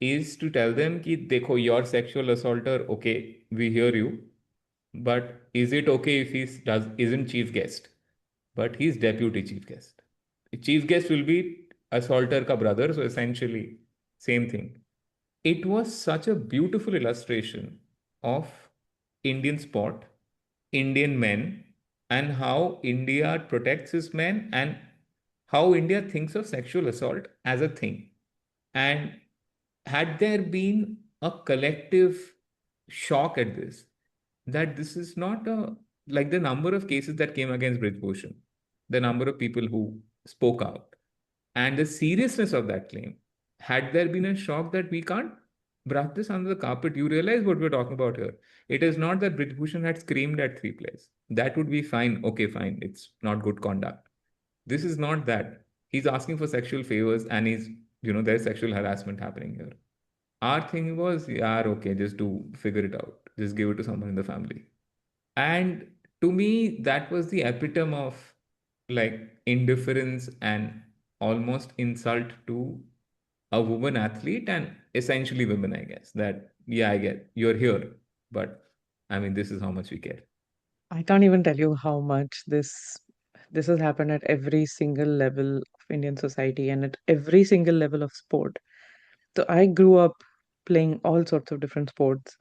is to tell them ki dekho, your sexual assaulter, okay, we hear you, but is it okay if he isn't chief guest? But he's deputy chief guest. Chief guest will be assaulter ka brother, so essentially same thing. It was such a beautiful illustration of Indian sport, Indian men, and how India protects its men and how India thinks of sexual assault as a thing. And had there been a collective shock at this, that this is not like the number of cases that came against Bridgebhushan, the number of people who spoke out, and the seriousness of that claim, had there been a shock that we can't brush this under the carpet, you realize what we're talking about here. It is not that Bridgebhushan had screamed at three players. That would be fine. Okay, fine. It's not good conduct. This is not that. He's asking for sexual favors, and there's sexual harassment happening here. Our thing was, yeah, okay, just figure it out. Just give it to someone in the family. And to me, that was the epitome of like indifference and almost insult to a woman athlete and essentially women, I guess. That, yeah, I get you're here, but I mean, this is how much we care. I can't even tell you how much this has happened at every single level of Indian society and at every single level of sport. So I grew up playing all sorts of different sports.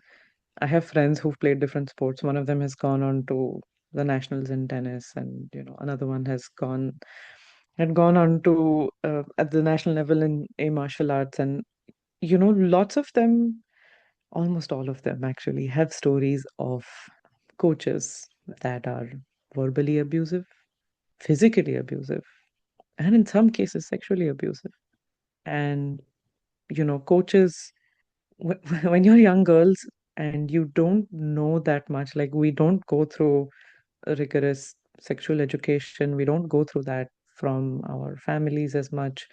I have friends who've played different sports. One of them has gone on to the nationals in tennis, and another one had gone on to at the national level in a martial arts. And lots of them, almost all of them actually, have stories of coaches that are verbally abusive, physically abusive, and in some cases sexually abusive. And coaches, when you're young girls and you don't know that much, like we don't go through a rigorous sexual education, we don't go through that from our families as much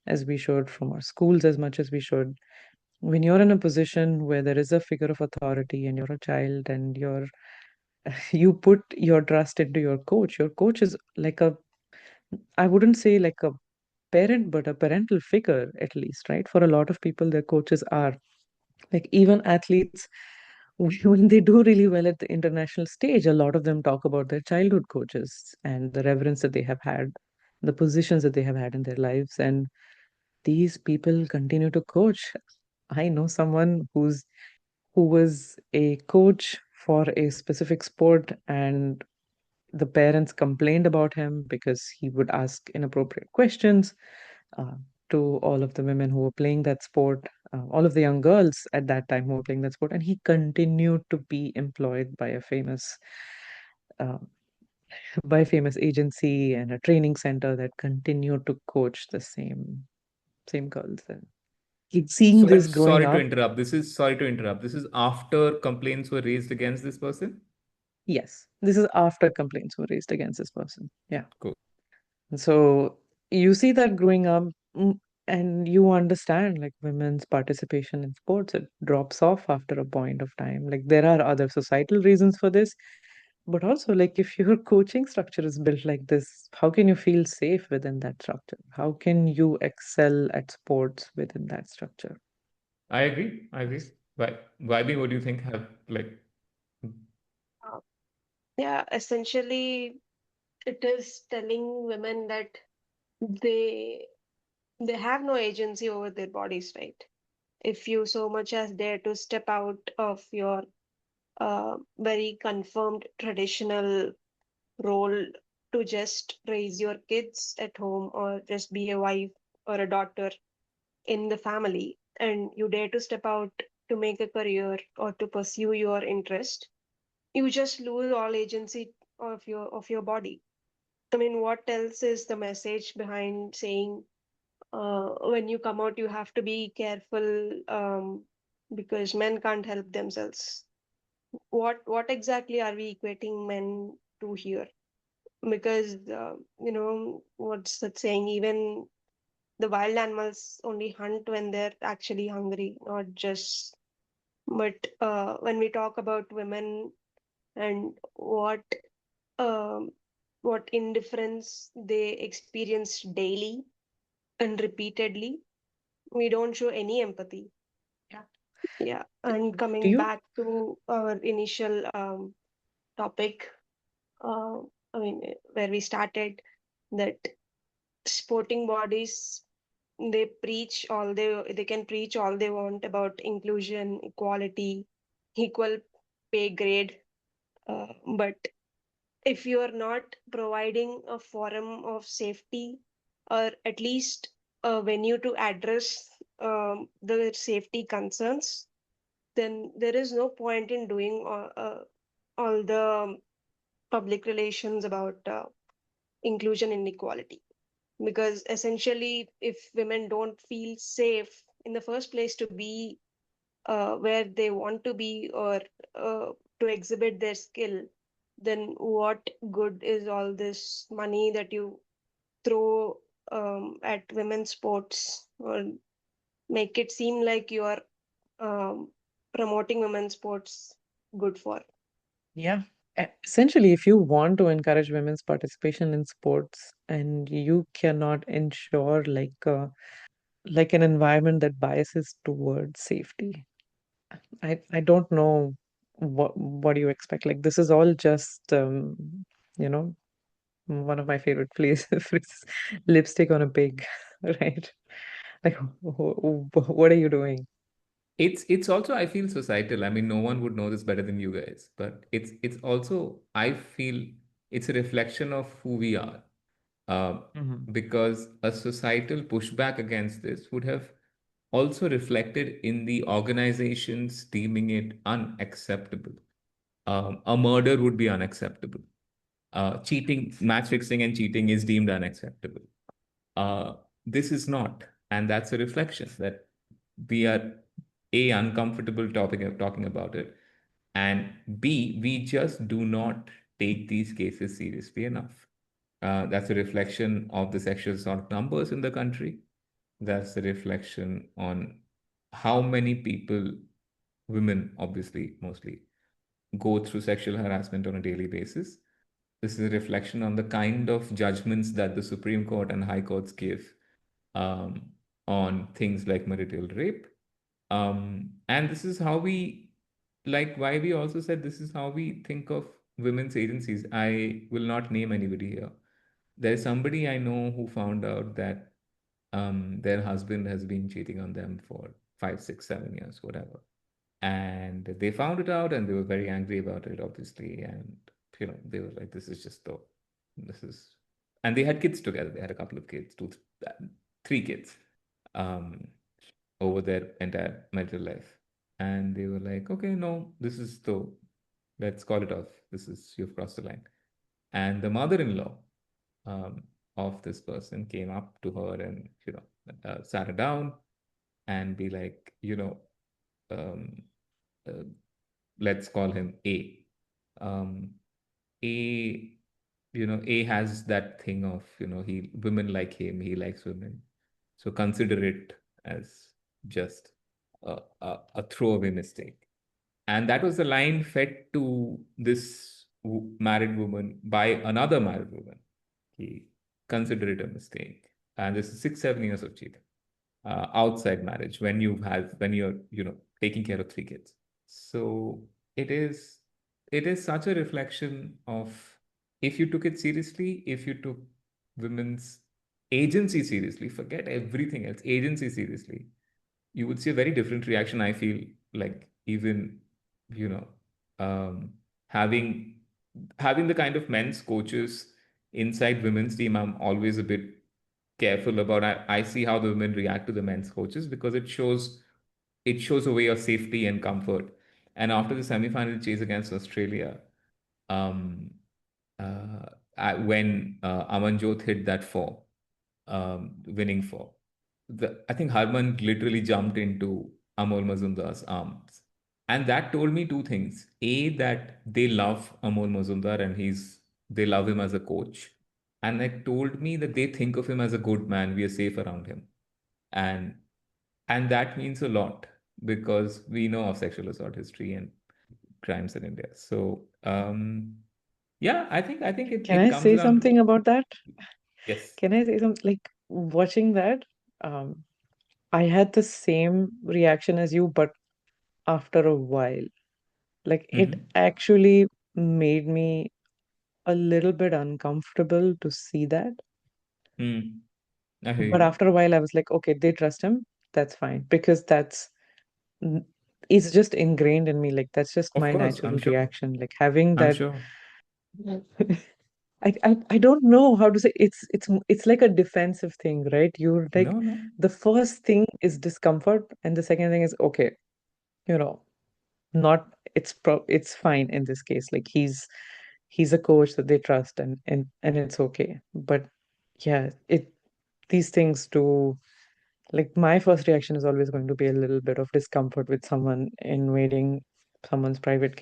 as we should, from our schools as much as we should. When you're in a position where there is a figure of authority and you're a child and you put your trust into your coach is like a, I wouldn't say like a parent, but a parental figure, at least, right? For a lot of people, their coaches are like, even athletes, when they do really well at the international stage, a lot of them talk about their childhood coaches and the reverence that they have had, the positions that they have had in their lives. And these people continue to coach. I know someone who was a coach for a specific sport, and the parents complained about him because he would ask inappropriate questions uh, to all of the women who were playing that sport, all of the young girls at that time who were playing that sport, and he continued to be employed uh, by a famous agency and a training center that continued to coach the same girls. And like, seeing So, this growing sorry to up, interrupt. This is after complaints were raised against this person. yes, this is after complaints were raised against this person. Yeah. Cool. So you see that growing up, and you understand like women's participation in sports, it drops off after a point of time. Like there are other societal reasons for this, but also like if your coaching structure is built like this, how can you feel safe within that structure? How can you excel at sports within that structure? I agree. I agree. Why be? What do you think? Have like Uh, yeah, essentially, it is telling women that they they have no agency over their bodies, right? If you so much as dare to step out of your very confirmed traditional role to just raise your kids at home or just be a wife or a daughter in the family, and you dare to step out to make a career or to pursue your interest, you just lose all agency of your body. I mean, what else is the message behind saying when you come out you have to be careful because men can't help themselves? What exactly are we equating men to here? Because what's that saying? Even the wild animals only hunt when they're actually hungry, not just. But when we talk about women and um, what indifference they experience daily and repeatedly, we don't show any empathy. Yeah. Yeah, and Do coming you? back to our initial topic, uh, I mean, where we started, that sporting bodies, they can preach all they want about inclusion, equality, equal pay grade, but if you are not providing a forum of safety or at least a venue to address the safety concerns, then there is no point in doing all the public relations about inclusion and equality. Because essentially, if women don't feel safe in the first place to be where they want to be or to exhibit their skill, then what good is all this money that you throw at women's sports, or make it seem like you are promoting women's sports good for. Yeah. Essentially, if you want to encourage women's participation in sports and you cannot ensure like an environment that biases towards safety, I don't know what do you expect? Like this is all just you know, one of my favorite phrases, lipstick on a pig, right? Like what are you doing? It's also, I feel, societal. I mean, no one would know this better than you guys, but it's also, I feel, it's a reflection of who we are. Uh, Hmm. because a societal pushback against this would have also reflected in the organizations deeming it unacceptable. A murder would be unacceptable. Cheating, match fixing, and cheating is deemed unacceptable. Uh, this is not, and that's a reflection that we are uncomfortable talking about it, and b, we just do not take these cases seriously enough. That's a reflection of the sexual assault numbers in the country. That's a reflection on how many people, women obviously mostly, go through sexual harassment on a daily basis. This is a reflection on the kind of judgments that the Supreme Court and High Courts give um, on things like marital rape. And this is how we, like, why we also said this is how we think of women's agencies. I will not name anybody here. There's somebody I know who found out that their husband has been cheating on them for 5, 6, 7 years, whatever. And they found it out and they were very angry about it, obviously. And, they were like, this is just the, this is, and they had kids together. They had a couple of kids, three kids, um, over their entire marital life. And they were like, okay, no, this is the, let's call it off. This is, you've crossed the line. And the mother-in-law um, of this person came up to her and, sat her down and be like, um, uh, let's call him A. Um, A, A has that thing of, he, women like him, he likes women. So consider it as just a throwaway mistake. And that was the line fed to this married woman by another married woman. He considered it a mistake. And this is 6, 7 years of cheating outside marriage when you're taking care of three kids. So it is it is such a reflection of, if you took it seriously, if you took women's agency seriously, forget everything else, agency seriously, you would see a very different reaction. I feel like, even you know um, having having the kind of men's coaches inside women's team, I'm always a bit careful about. I see how the women react to the men's coaches, because it shows a way of safety and comfort. And after the semi-final chase against Australia, um, when Amanjot hit that four, winning four, I think Harman literally jumped into Amol Mazumdar's arms. And that told me two things. A, that they love Amol Mazumdar and they love him as a coach. And it told me that they think of him as a good man. We are safe around him. And and that means a lot, because we know of sexual assault history and crimes in India. So yeah, I think it, Can it I comes say down to, something about that? yes. Can I say something? Like watching that, um, I had the same reaction as you, but after a while. Like it Mm-hmm. actually made me a little bit uncomfortable to see that. Mm. I hear But you. after a while, I was like, okay, they trust him. That's fine. Because n- it's just ingrained in me. Like that's just Of my course, I'm natural sure. reaction. Like having I'm that. sure. I don't know how to say it's like a defensive thing, right? You're like No, no. the first thing is discomfort, and the second thing is okay, you know, not it's fine in this case. Like he's a coach that they trust, and it's okay. But yeah, it these things do, like my first reaction is always going to be a little bit of discomfort with someone invading someone's private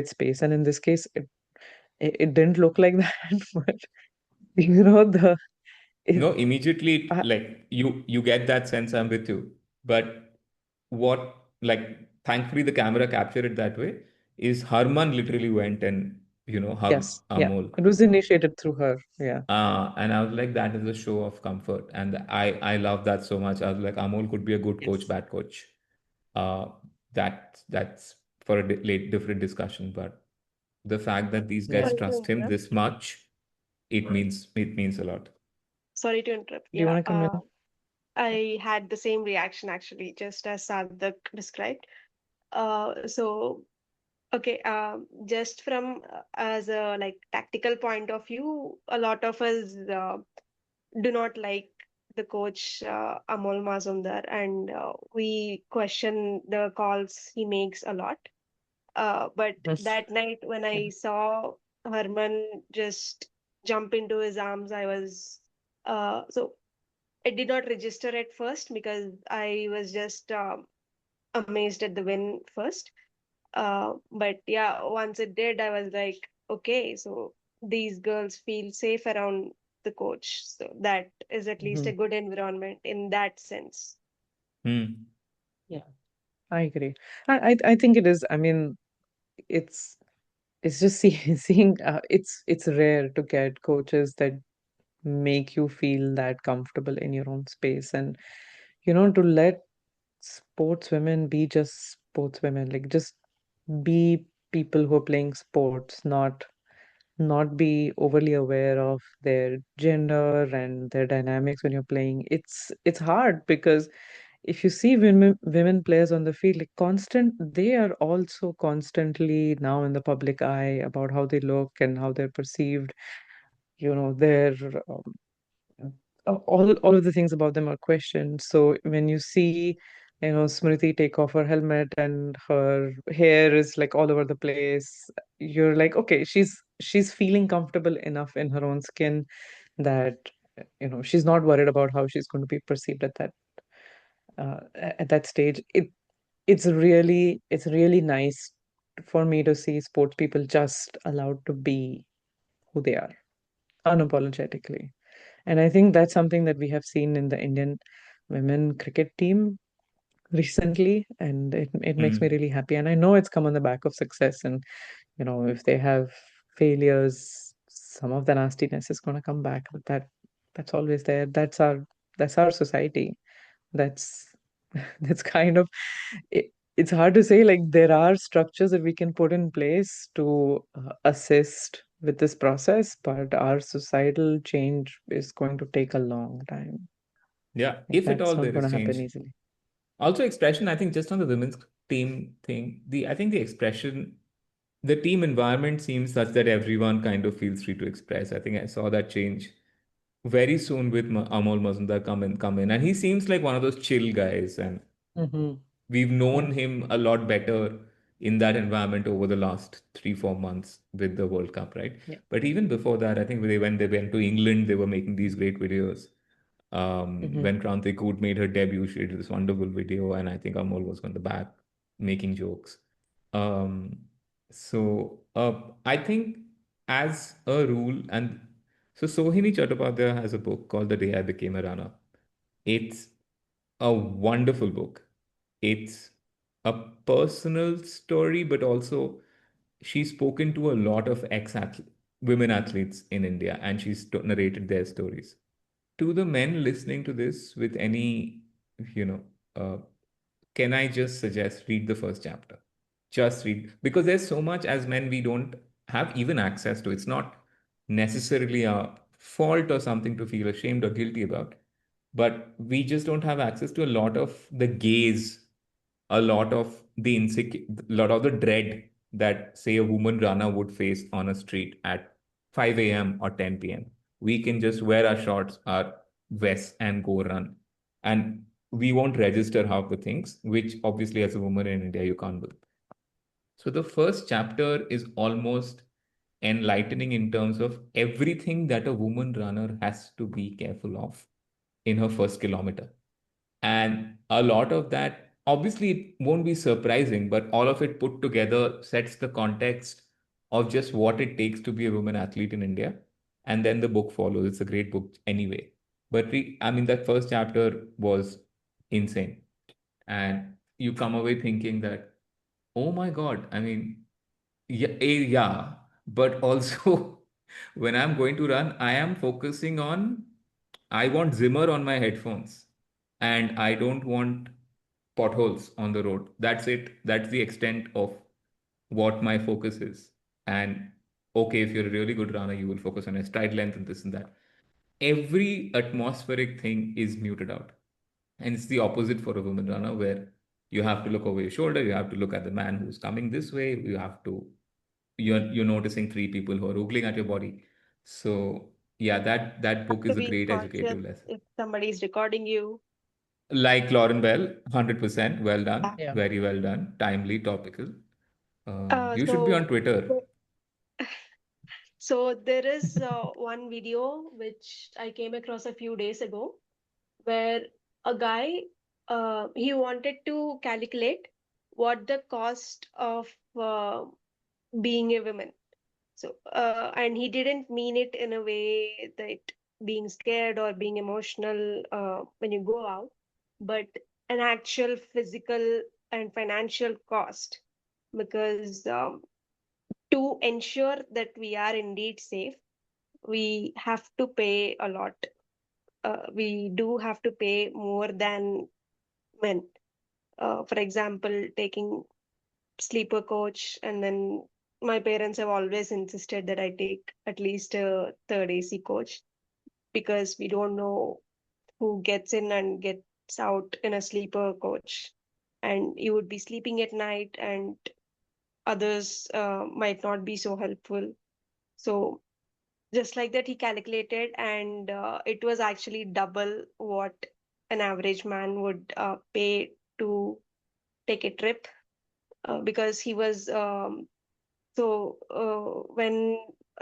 space, and in this case it didn't look like that, but you know the No, it, immediately, I, like you get that sense I'm with you. But what, like, thankfully the camera captured it that way, is Harman literally went and, hugged yes, yeah, Amol. it was initiated through her. Yeah. And I was like, that is a show of comfort. And I love that so much. I was like, Amol could be a good coach, Yes. bad coach. Uh, that's for a late different discussion. But the fact that these guys Yeah. Sorry to trust him interrupt. this much, it means a lot. Sorry to interrupt. Do you Yeah, want to come in? I had the same reaction actually, just as Sarthak described. So okay, just from as a like tactical point of view, a lot of us do not like the coach Amol Mazumdar, and we question the calls he makes a lot. But Yes. that night when Yeah. I saw Herman just jump into his arms, I was so it did not register at first because I was just amazed at the win first. But yeah, once it did, I was like, okay, so these girls feel safe around the coach. So that is at least Hmm. a good environment in that sense. Hmm. Yeah, I agree. I think it is. I mean, it's it's just seeing. It's rare to get coaches that make you feel that comfortable in your own space, and to let sportswomen be just sportswomen, like just be people who are playing sports, not be overly aware of their gender and their dynamics when you're playing. It's hard because if you see women players on the field, like they are also constantly now in the public eye about how they look and how they're perceived. Their all of the things about them are questioned. So when you see, Smriti take off her helmet and her hair is like all over the place, you're like, okay, she's feeling comfortable enough in her own skin that she's not worried about how she's going to be perceived at that stage. It's really nice for me to see sports people just allowed to be who they are unapologetically. And I think that's something that we have seen in the Indian women cricket team recently, and it makes me Hmm. really happy. And I know it's come on the back of success, and if they have failures, some of the nastiness is going to come back, but that's always there. That's our society. That's that's kind of it's hard to say, like there are structures that we can put in place to assist with this process, but our societal change is going to take a long time. Yeah, Like if at that's all not there going to is happen change. easily. Also, expression, I think just on the women's team thing, I think the expression, the team environment seems such that everyone kind of feels free to express. I think I saw that change very soon with Amol Mazumdar come in, and he seems like one of those chill guys, and Hmm. we've known Yeah. him a lot better in that environment over the last 3 4 months with the World Cup, right? Yeah. But even before that, I think when they went to England, they were making these great videos. Hmm. When Kranti Koot made her debut, she did this wonderful video, and I think Amol was on the back making jokes. Um, so I think as a rule, and so Sohini Chattopadhyay has a book called The Day I Became a Runner. It's a wonderful book. It's a personal story, but also she's spoken to a lot of women athletes in India, and she's narrated their stories. To the men listening to this with any, you know, uh, can I just suggest read the first chapter? Just read, because there's so much as men we don't have even access to. It's not necessarily a fault or something to feel ashamed or guilty about, but we just don't have access to a lot of the gaze, a lot of the a lot of the dread that, say, a woman runner would face on a street at 5 a.m. or 10 p.m. We can just wear our shorts, our vests, and go run. And we won't register half the things, which obviously, as a woman in India, you can't do. So the first chapter is almost enlightening in terms of everything that a woman runner has to be careful of in her first kilometer. And a lot of that, obviously, it won't be surprising, but all of it put together sets the context of just what it takes to be a woman athlete in India. And then the book follows. It's a great book anyway. But I mean, that first chapter was insane. And you come away thinking that, oh my God, I mean, yeah, but also when I'm going to run, I am focusing on, I want Zimmer on my headphones and I don't want potholes on the road. That's it. That's the extent of what my focus is. And okay, if you're a really good runner, you will focus on your stride length and this and that. Every atmospheric thing is muted out. And it's the opposite for a woman runner, where you have to look over your shoulder, you have to look at the man who's coming this way, you're noticing three people who are oogling at your body. So yeah, that book To is a be great conscious educative lesson. if somebody is recording you. Like Lauren Bell, 100%, well done, Yeah. Yeah. very well done, timely, topical. You should be on So, Twitter. so there is one video which I came across a few days ago where a guy he wanted to calculate what the cost of being a woman. So, and he didn't mean it in a way that being scared or being emotional when you go out, but an actual physical and financial cost. Because to ensure that we are indeed safe, we have to pay a lot. We do have to pay more than men. For example, taking sleeper coach, and then my parents have always insisted that I take at least a third AC coach because we don't know who gets in and gets out in a sleeper coach. And you would be sleeping at night, and others might not be so helpful. So, just like that, he calculated, and it was actually double what an average man would pay to take a trip because he was when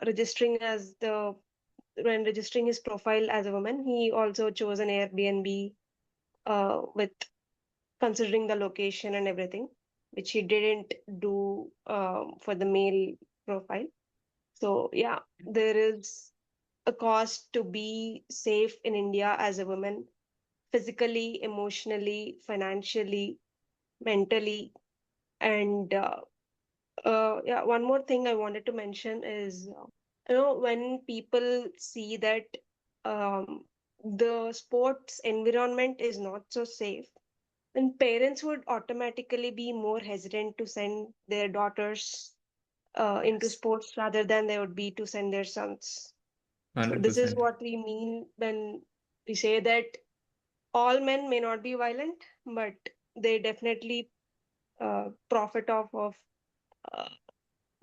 registering as the when registering his profile as a woman, he also chose an Airbnb with considering the location and everything, which he didn't do for the male profile. So yeah, there is a cost to be safe in India as a woman, physically, emotionally, financially, mentally, and yeah, one more thing I wanted to mention is, when people see that the sports environment is not so safe, then parents would automatically be more hesitant to send their daughters into Yes, sports rather than they would be to send their sons. So this is 100%. what we mean when we say that all men may not be violent, but they definitely profit off of uh,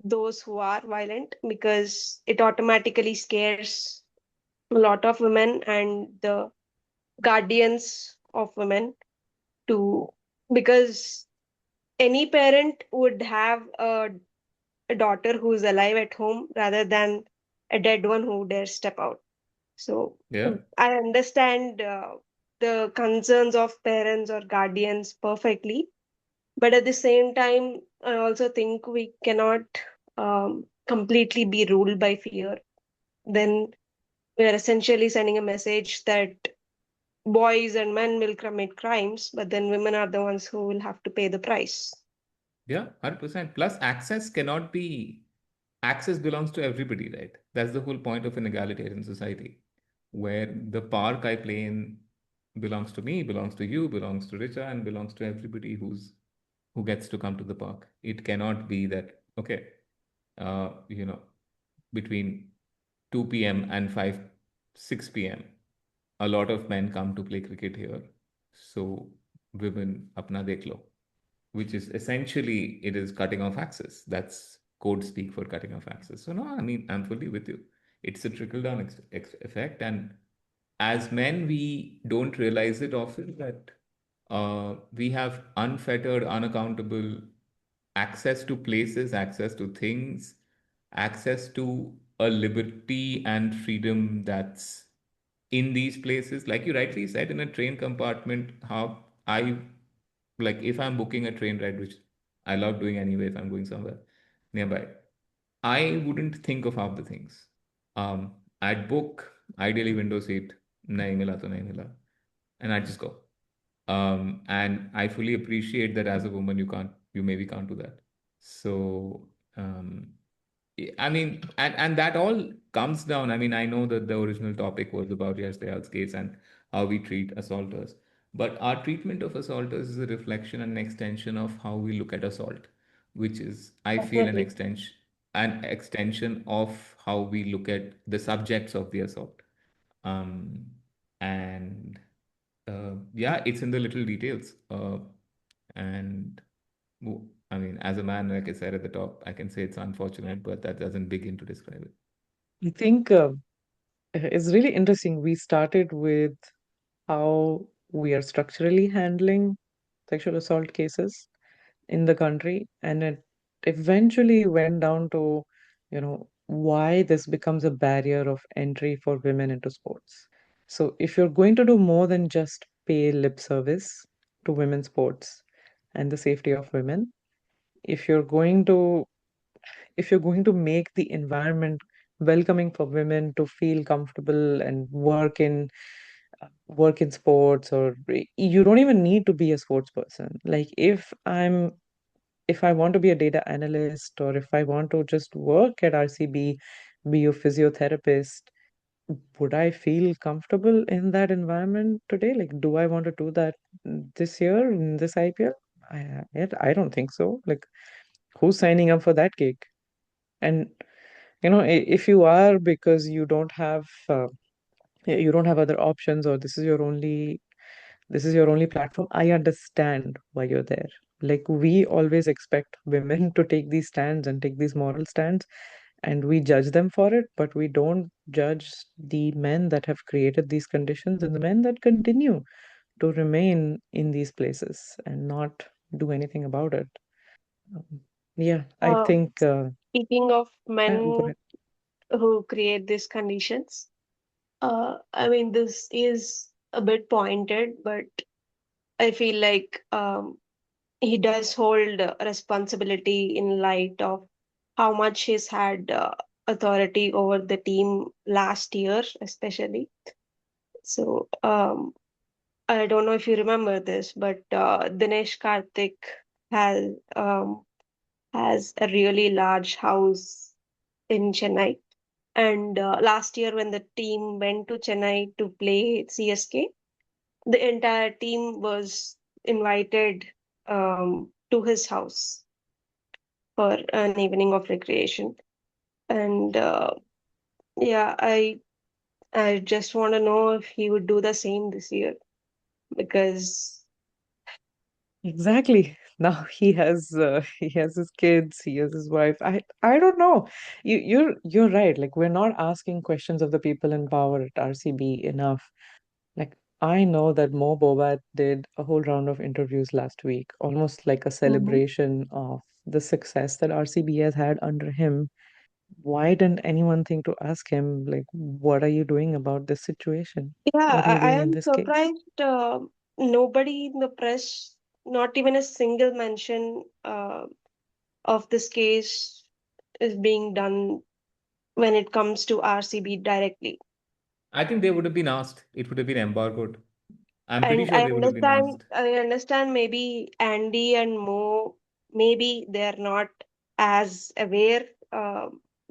those who are violent because it automatically scares a lot of women and the guardians of women to, because any parent would have a daughter who's alive at home rather than a dead one who dares step out. So Yeah. I understand the concerns of parents or guardians perfectly, but at the same time, I also think we cannot completely be ruled by fear. Then we are essentially sending a message that boys and men will commit crimes, but then women are the ones who will have to pay the price. Yeah, 100%. Plus, access belongs to everybody, right? That's the whole point of an egalitarian society, where the park I play in belongs to me, belongs to you, belongs to Richa, and belongs to everybody who gets to come to the park. It cannot be that, okay, uh, you know, between 2 p.m. and 6 p.m., a lot of men come to play cricket here. So women apna dekh lo, which is essentially, it is cutting off access. That's code speak for cutting off access. So no, I mean, I'm fully with you. It's a trickle down effect, and as men, we don't realize it often that we have unfettered, unaccountable access to places, access to things, access to a liberty and freedom that's in these places. Like you rightly said, in a train compartment, how I like if I'm booking a train ride, which I love doing anyway if I'm going somewhere nearby, I wouldn't think of half the things. I'd book ideally window seat, nahi mila to nahi mila, and I just go. And I fully appreciate that as a woman, you maybe can't do that. So, um, I mean, and that all comes down. I mean, I know that the original topic was about Yash Dayal's case and how we treat assaulters, but our treatment of assaulters is a reflection and an extension of how we look at assault, which is, I feel, Definitely. an extension of how we look at the subjects of the assault. Um, and yeah, it's in the little details. And I mean, as a man, like I said at the top, I can say it's unfortunate, but that doesn't begin to describe it. I think it's really interesting. We started with how we are structurally handling sexual assault cases in the country, and it eventually went down to, why this becomes a barrier of entry for women into sports. So if you're going to do more than just pay lip service to women's sports and the safety of women, if you're going to if you're going to make the environment welcoming for women to feel comfortable and work in sports, or you don't even need to be a sports person. Like if I want to be a data analyst, or if I want to just work at RCB, be a physiotherapist, would I feel comfortable in that environment today? Like, do I want to do that this year in this IPL? I don't think so. Like, who's signing up for that gig? And if you are, because you don't have other options, or this is your only platform, I understand why you're there. Like, we always expect women to take these stands and take these moral stands, and we judge them for it, but we don't judge the men that have created these conditions and the men that continue to remain in these places and not do anything about it. Um, yeah, I Uh, think Speaking of go men ahead. who create these conditions, I mean, this is a bit pointed, but I feel like he does hold responsibility in light of how much he's had authority over the team last year, especially. So, I don't know if you remember this, but Dinesh Karthik has has a really large house in Chennai. And last year, when the team went to Chennai to play CSK, the entire team was invited to his house for an evening of recreation. And yeah, I just want to know if he would do the same this year because Exactly. Now he has his kids, he has his wife. I don't know. You're right. Like, we're not asking questions of the people in power at RCB enough. Like, I know that Mo Bobat did a whole round of interviews last week, almost like a Mhm. celebration of the success that RCB has had under him. Why didn't anyone think to ask him, like, what are you doing about this situation? Yeah, What are you I doing in am this case? surprised nobody in the press, not even a single mention of this case is being done when it comes to RCB directly. I think they would have been asked. It would have been embargoed. I'm pretty And sure they would have been asked. I understand maybe Andy and Mo, maybe they're not as aware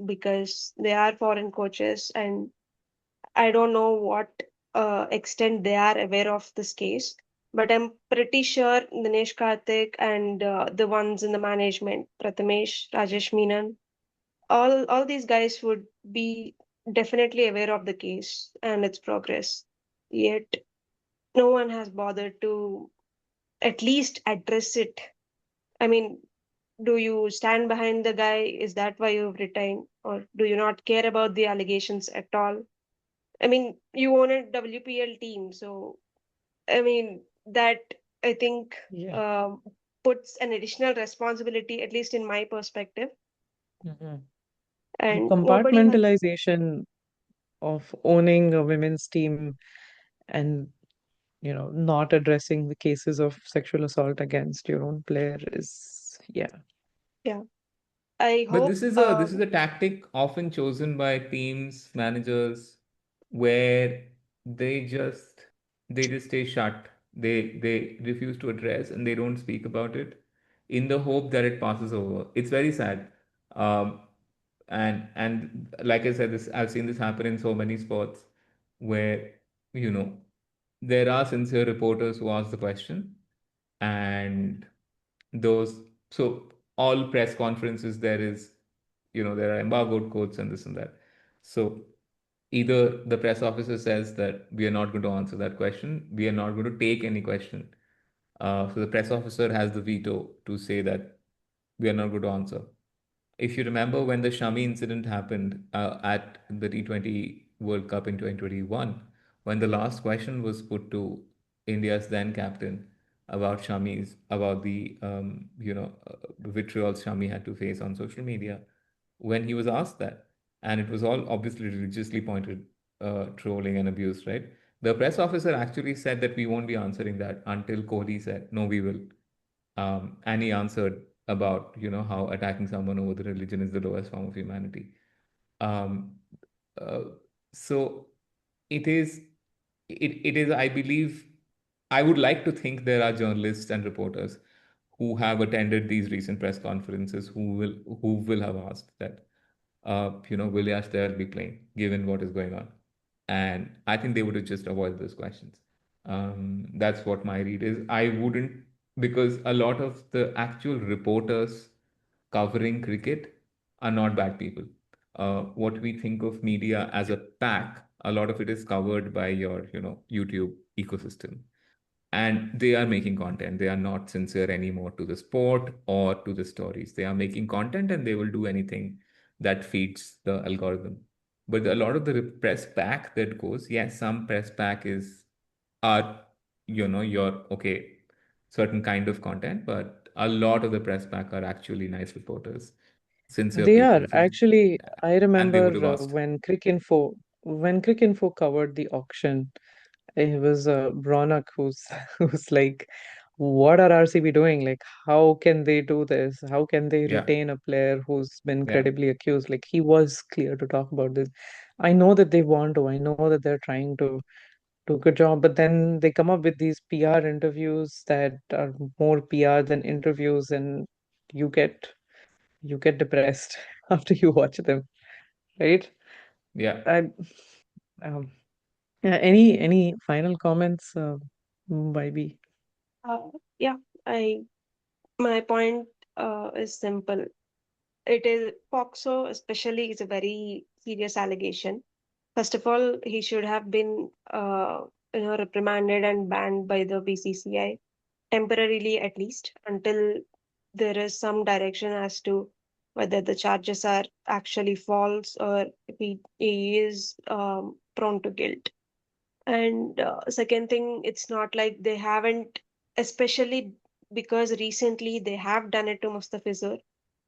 because they are foreign coaches, and I don't know what extent they are aware of this case. But I'm pretty sure Dinesh Karthik and the ones in the management, Prathamesh, Rajesh Menon, all these guys would be definitely aware of the case and its progress. Yet no one has bothered to at least address it. I mean, do you stand behind the guy? Is that why you've retired? Or do you not care about the allegations at all? I mean, you own a WPL team, so I mean, that I think Yeah. um, puts an additional responsibility, at least in my perspective, Mhm. The and nobody has. compartmentalization of owning a women's team and not addressing the cases of sexual assault against your own player is, yeah. Yeah, I But hope. this is a tactic often chosen by teams, managers, where they just they just stay shut. They refuse to address and they don't speak about it in the hope that it passes over. It's very sad. Um, and like I said, this I've seen this happen in so many sports where, you know, there are sincere reporters who ask the question, and those so all press conferences there is, there are embargoed quotes and this and that. So either the press officer says that we are not going to answer that question, we are not going to take any question. So the press officer has the veto to say that we are not going to answer. If you remember when the Shami incident happened at the T20 World Cup in 2021, when the last question was put to India's then captain about about the vitriol Shami had to face on social media, when he was asked that, and it was all obviously religiously pointed trolling and abuse, right? The press officer actually said that we won't be answering that until Kohli said, no, we will. And he answered about, how attacking someone over the religion is the lowest form of humanity. Um, uh, so it is, it is, I believe, I would like to think there are journalists and reporters who have attended these recent press conferences who will have asked that, will Yash be playing given what is going on? And I think they would have just avoided those questions. That's what my read is. I wouldn't, because a lot of the actual reporters covering cricket are not bad people. What we think of media as a pack, a lot of it is covered by your, YouTube ecosystem, and they are making content. They are not sincere anymore to the sport or to the stories. They are making content and they will do anything that feeds the algorithm. But a lot of the press pack that goes, yes, some press pack is are, your okay, certain kind of content, but a lot of the press pack are actually nice reporters, sincere They people are who, actually. I and they remember would have asked. when Crick Info covered the auction. It was Ronak who's who's like, what are RCB doing? Like, how can they do this? How can they Yeah, retain a player who's been yeah, credibly accused? Like, he was clear to talk about this. I know that they want to. I know that they're trying to do a good job, but then they come up with these PR interviews that are more PR than interviews, and you get you get depressed after you watch them, right? yeah. I um, yeah, any final comments, YB? Uh, yeah, I my point is simple. It is POXO, especially, is a very serious allegation. First of all, he should have been reprimanded and banned by the BCCI temporarily, at least, until there is some direction as to whether the charges are actually false or if he is prone to guilt. And second thing, it's not like they haven't, especially because recently they have done it to Mustafizur.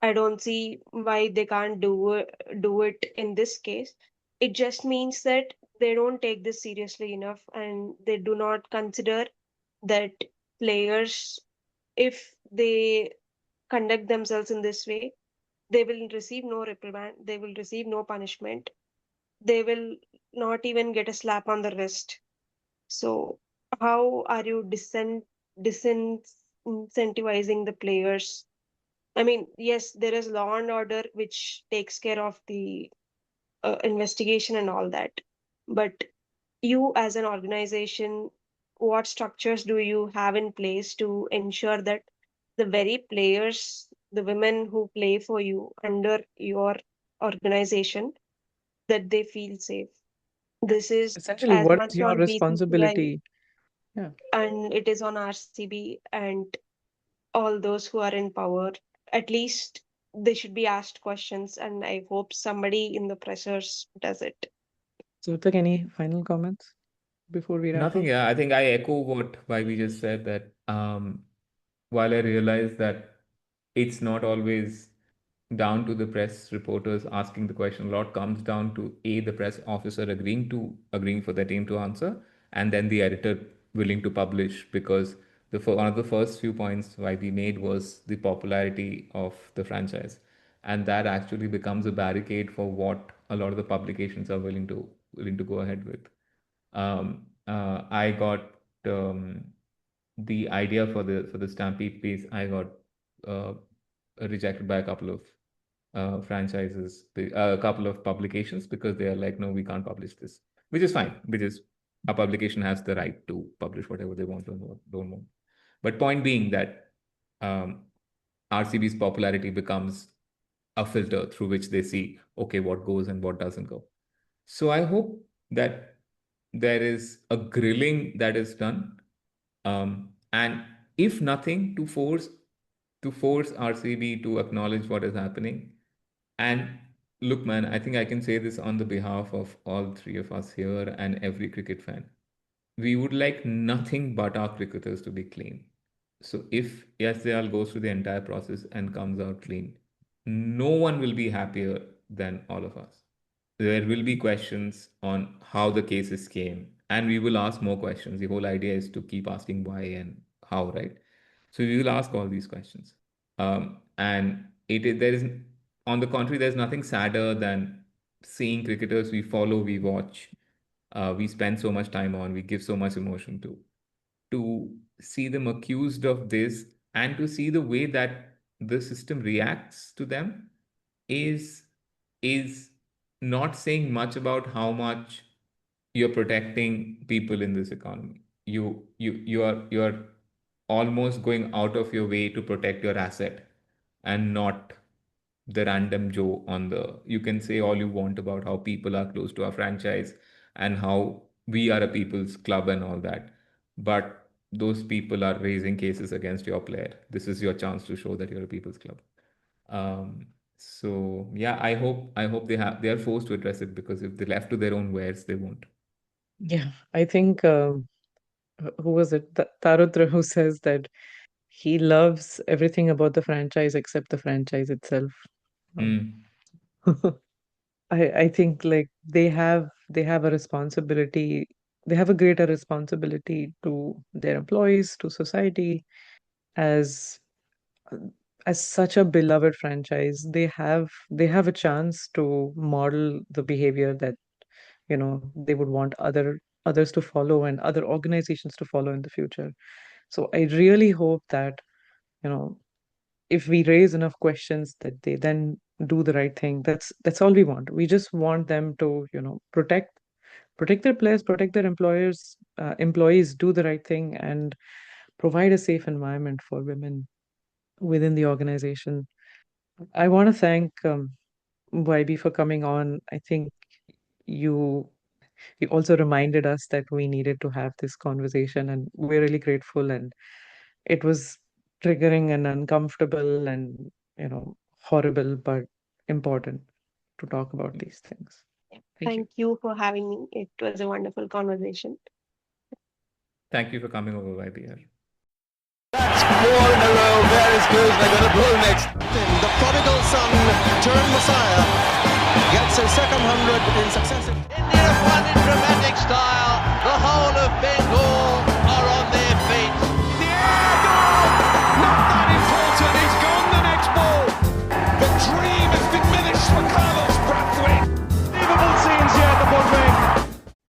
I don't see why they can't do it in this case. It just means that they don't take this seriously enough and they do not consider that players, if they conduct themselves in this way, they will receive no reprimand, they will receive no punishment, they will not even get a slap on the wrist. So, how are you disincentivizing the players? I mean, yes, there is law and order which takes care of the investigation and all that. But you, as an organization, what structures do you have in place to ensure that the very players, the women who play for you under your organization, that they feel safe? This is Essentially, as what's much your on BCCI responsibility? Yeah. and it is on RCB and all those who are in power. At least they should be asked questions, and I hope somebody in the pressers does it. So, like, any final comments before we wrap Nothing. up? Yeah, I think I echo what why we just said that. While I realize that it's not always down to the press reporters asking the question, a lot comes down to the press officer agreeing for the team to answer, and then the editor willing to publish, because one of the first few points why we made was the popularity of the franchise, and that actually becomes a barricade for what a lot of the publications are willing to go ahead with. I got the idea for the Stampede piece. I got uh, rejected by a couple of franchises, a couple of publications because they are like, no, we can't publish this, which is fine, because a publication has the right to publish whatever they want or don't want. But point being that um, RCB's popularity becomes a filter through which they see, okay, what goes and what doesn't go. So I hope that there is a grilling that is done, and if nothing, to force RCB to acknowledge what is happening. And look, man, I think I can say this on the behalf of all three of us here and every cricket fan. We would like nothing but our cricketers to be clean. So if Yasdayal goes through the entire process and comes out clean, no one will be happier than all of us. There will be questions on how the cases came, and we will ask more questions. The whole idea is to keep asking why and how, right? So we will ask all these questions. And there is, on the contrary, there's nothing sadder than seeing cricketers we follow, we watch, we spend so much time on, we give so much emotion to see them accused of this, and to see the way that the system reacts to them is is not saying much about how much you're protecting people in this economy. You are almost going out of your way to protect your asset, and not the random Joe on the. You can say all you want about how people are close to our franchise and how we are a people's club and all that, but those people are raising cases against your player. This is your chance to show that you're a people's club. So yeah, I hope they are forced to address it, because if they're left to their own wares, they won't. Yeah, I think who was it? Tarudra, who says that he loves everything about the franchise except the franchise itself. Um, Mm. I think like they have a responsibility. They have a greater responsibility to their employees, to society, as uh, as such a beloved franchise. They have a chance to model the behavior that they would want others to follow and other organizations to follow in the future. So I really hope that you know if we raise enough questions, that they then do the right thing. That's all we want. We just want them to protect their players, protect their employees, do the right thing, and provide a safe environment for women within the organization. I want to thank YB for coming on. I think you you also reminded us that we needed to have this conversation, and we're really grateful. And it was triggering and uncomfortable and horrible, but important to talk about these things. Thank you. Thank you for having me. It was a wonderful conversation. Thank you for coming over, YBR. That's 4 in a row. Very good. They're going to pull next. The prodigal son turned Messiah gets his second 100 in successive. India have won in dramatic style. The whole of Bengal